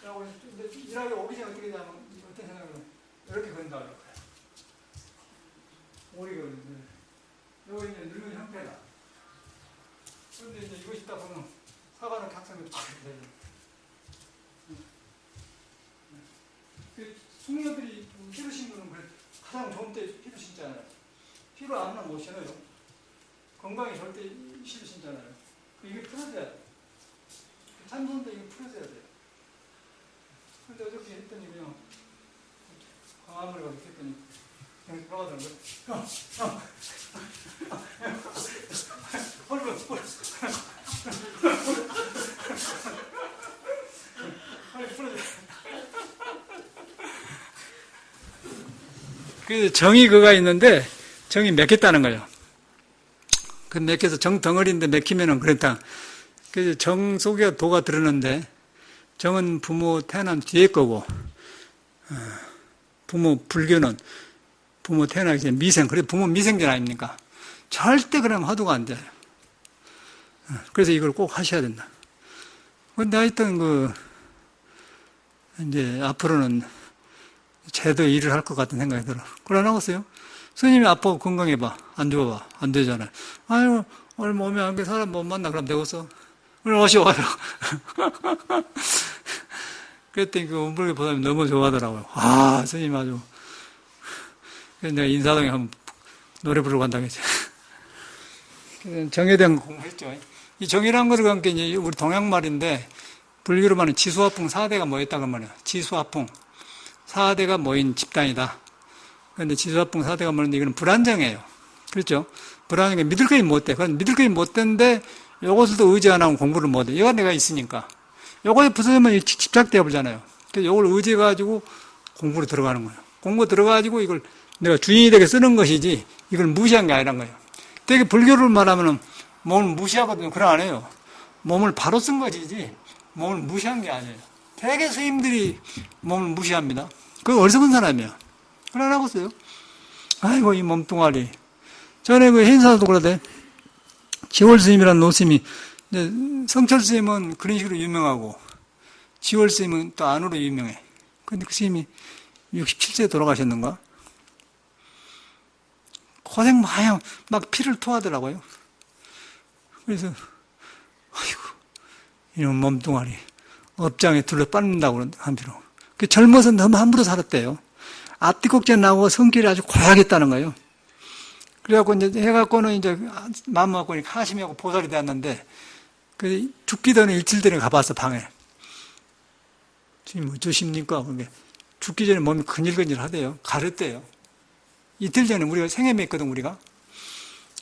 근데 일하기 오기 전에 어떻게 되냐면 어떤 생각은 이렇게 건다 그럴 거예요. 오리가 여기 이제 늙은 형태다. 그런데 이제 이것이 있다 보면 사과는 각성이 팍 되죠. 숙녀들이 피를 신는 건 가장 좋은 때 피를 신잖아요. 피를 아무나 못 신어요. 건강에 절대 피를 신잖아요. 이게 풀어져야 돼. 참선도 이게 풀어져야 돼요. 근데 어저께 했더니 그냥 광화문에 가서 했더니 그냥 들어가더라고요. 그래서 정이 그가 있는데 정이 맥혔다는 거예요. 그 맥혀서 정 덩어리인데 맥히면은 그렇다. 그래서 정 속에 도가 들었는데 정은 부모 태어난 뒤에 거고 불교는 부모 태어나기 전에 미생, 그래서 부모 미생전 아닙니까? 절대 그러면 화두가 안 돼요. 그래서 이걸 꼭 하셔야 된다. 근데 하여튼 이제 앞으로는 제대로 일을 할 것 같은 생각이 들어. 그걸 안 하겠어요? 스님이 아프고 건강해봐. 안 좋아봐. 안 되잖아요. 아유, 오늘 몸에 안 게 사람 못 만나. 그럼 되겠어? 오늘 어시 와요. 그랬더니 운불교 보살님 너무 좋아하더라고요. 스님 아주. 그래서 내가 인사동에 한번 노래 부르고 간다고 했죠. 정에 대한 공부했죠. 이 정이라는 것을 함께 이제 우리 동양말인데, 불교로 말하는 지수화풍 4대가 모였다고 말이에요. 지수화풍. 4대가 모인 집단이다. 그런데 지수화풍 4대가 모였는데 이거는 불안정해요. 그렇죠? 불안한 게 믿을 것이 못 돼. 그건 믿을 것이 못 되는데 요것을 또 의지 안 하면 공부를 못 해. 이거 내가 있으니까. 요거에 부서지면 집착되어 버리잖아요. 그래서 요걸 의지해가지고 공부로 들어가는 거예요. 공부 들어가지고 이걸 내가 주인이 되게 쓰는 것이지 이걸 무시한 게 아니란 거예요. 되게 불교를 말하면은 몸을 무시하거든요. 그래 안 해요. 몸을 바로 쓴 것이지 몸을 무시한 게 아니에요. 되게 스님들이 몸을 무시합니다. 그 어리석은 사람이야. 그래 안 하고 있어요. 아이고 이 몸뚱아리. 전에 그 행사도 그러대. 지월 스님이라는 노스님이 성철 스님은 그런 식으로 유명하고 지월 스님은 또 안으로 유명해. 근데 그 스님이 67세에 돌아가셨는가? 고생 많이 하고 막 피를 토하더라고요. 그래서 아이고 이런 몸뚱아리 업장에 둘러 빠진다고 한피로. 그 젊어서 너무 함부로 살았대요. 앞뒤곡제 나오고 성질이 아주 고약했다는 거예요. 그래갖고 이제 해갖고는 이제 마음 먹고 하심하고 보살이 되었는데 그 죽기 전에 일주일 전에 가봤어 방에. 지금 어쩌십니까? 그게 죽기 전에 몸이 근질근질 하대요. 가렵대요. 이틀 전에 우리가 생애매 했거든 우리가.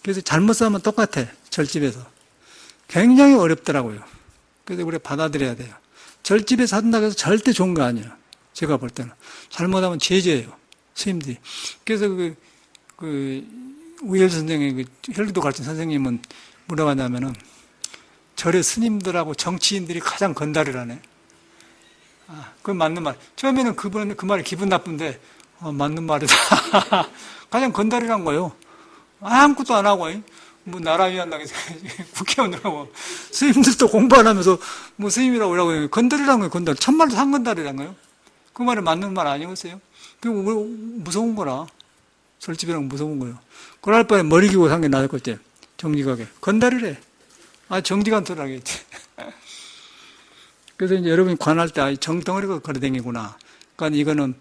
그래서 잘못 싸면 똑같아 절집에서. 굉장히 어렵더라고요. 그래서 우리가 받아들여야 돼요. 절집에 산다고 해서 절대 좋은 거 아니에요. 제가 볼 때는. 잘못하면 제재예요. 스님들이. 그래서 우열 선생의 혈기도 가르친 선생님은 뭐라고 하냐면은 절의 스님들하고 정치인들이 가장 건달이라네. 아, 그건 맞는 말. 처음에는 그 말이 기분 나쁜데, 맞는 말이다. 가장 건달이란 거예요. 아무것도 안 하고, 뭐, 나라 위한다고 해서 국회의원이라고. 스님들도 공부 안 하면서, 뭐, 스님이라고 그러고, 건달이란 거예요, 건달. 참말로 상건달이란 거예요. 그 말이 맞는 말 아니었어요? 그 무서운 거라. 절집이랑 무서운 거예요. 그럴 바에 머리 기고 산 게 나을 거지. 정직하게. 건달이래. 아, 정직한 소리 하겠지. 그래서 이제 여러분이 관할 때, 정덩어리가 걸어다니구나. 그러니까 이거는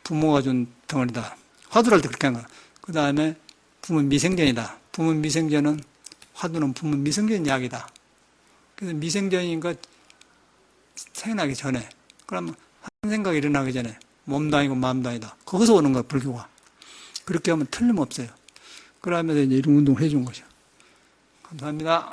부모가 준 덩어리다. 화두를 때 그렇게 한 거야. 그 다음에 부모 미생전이다. 부모 미생전은, 화두는 부모 미생전 약이다. 그래서 미생전이니까 생각나기 전에. 그러면 한 생각이 일어나기 전에 몸도 아니고 마음도 아니다. 거기서 오는 거야, 불교가. 그렇게 하면 틀림없어요. 그러면서 이제 이런 운동을 해준 거죠. 감사합니다.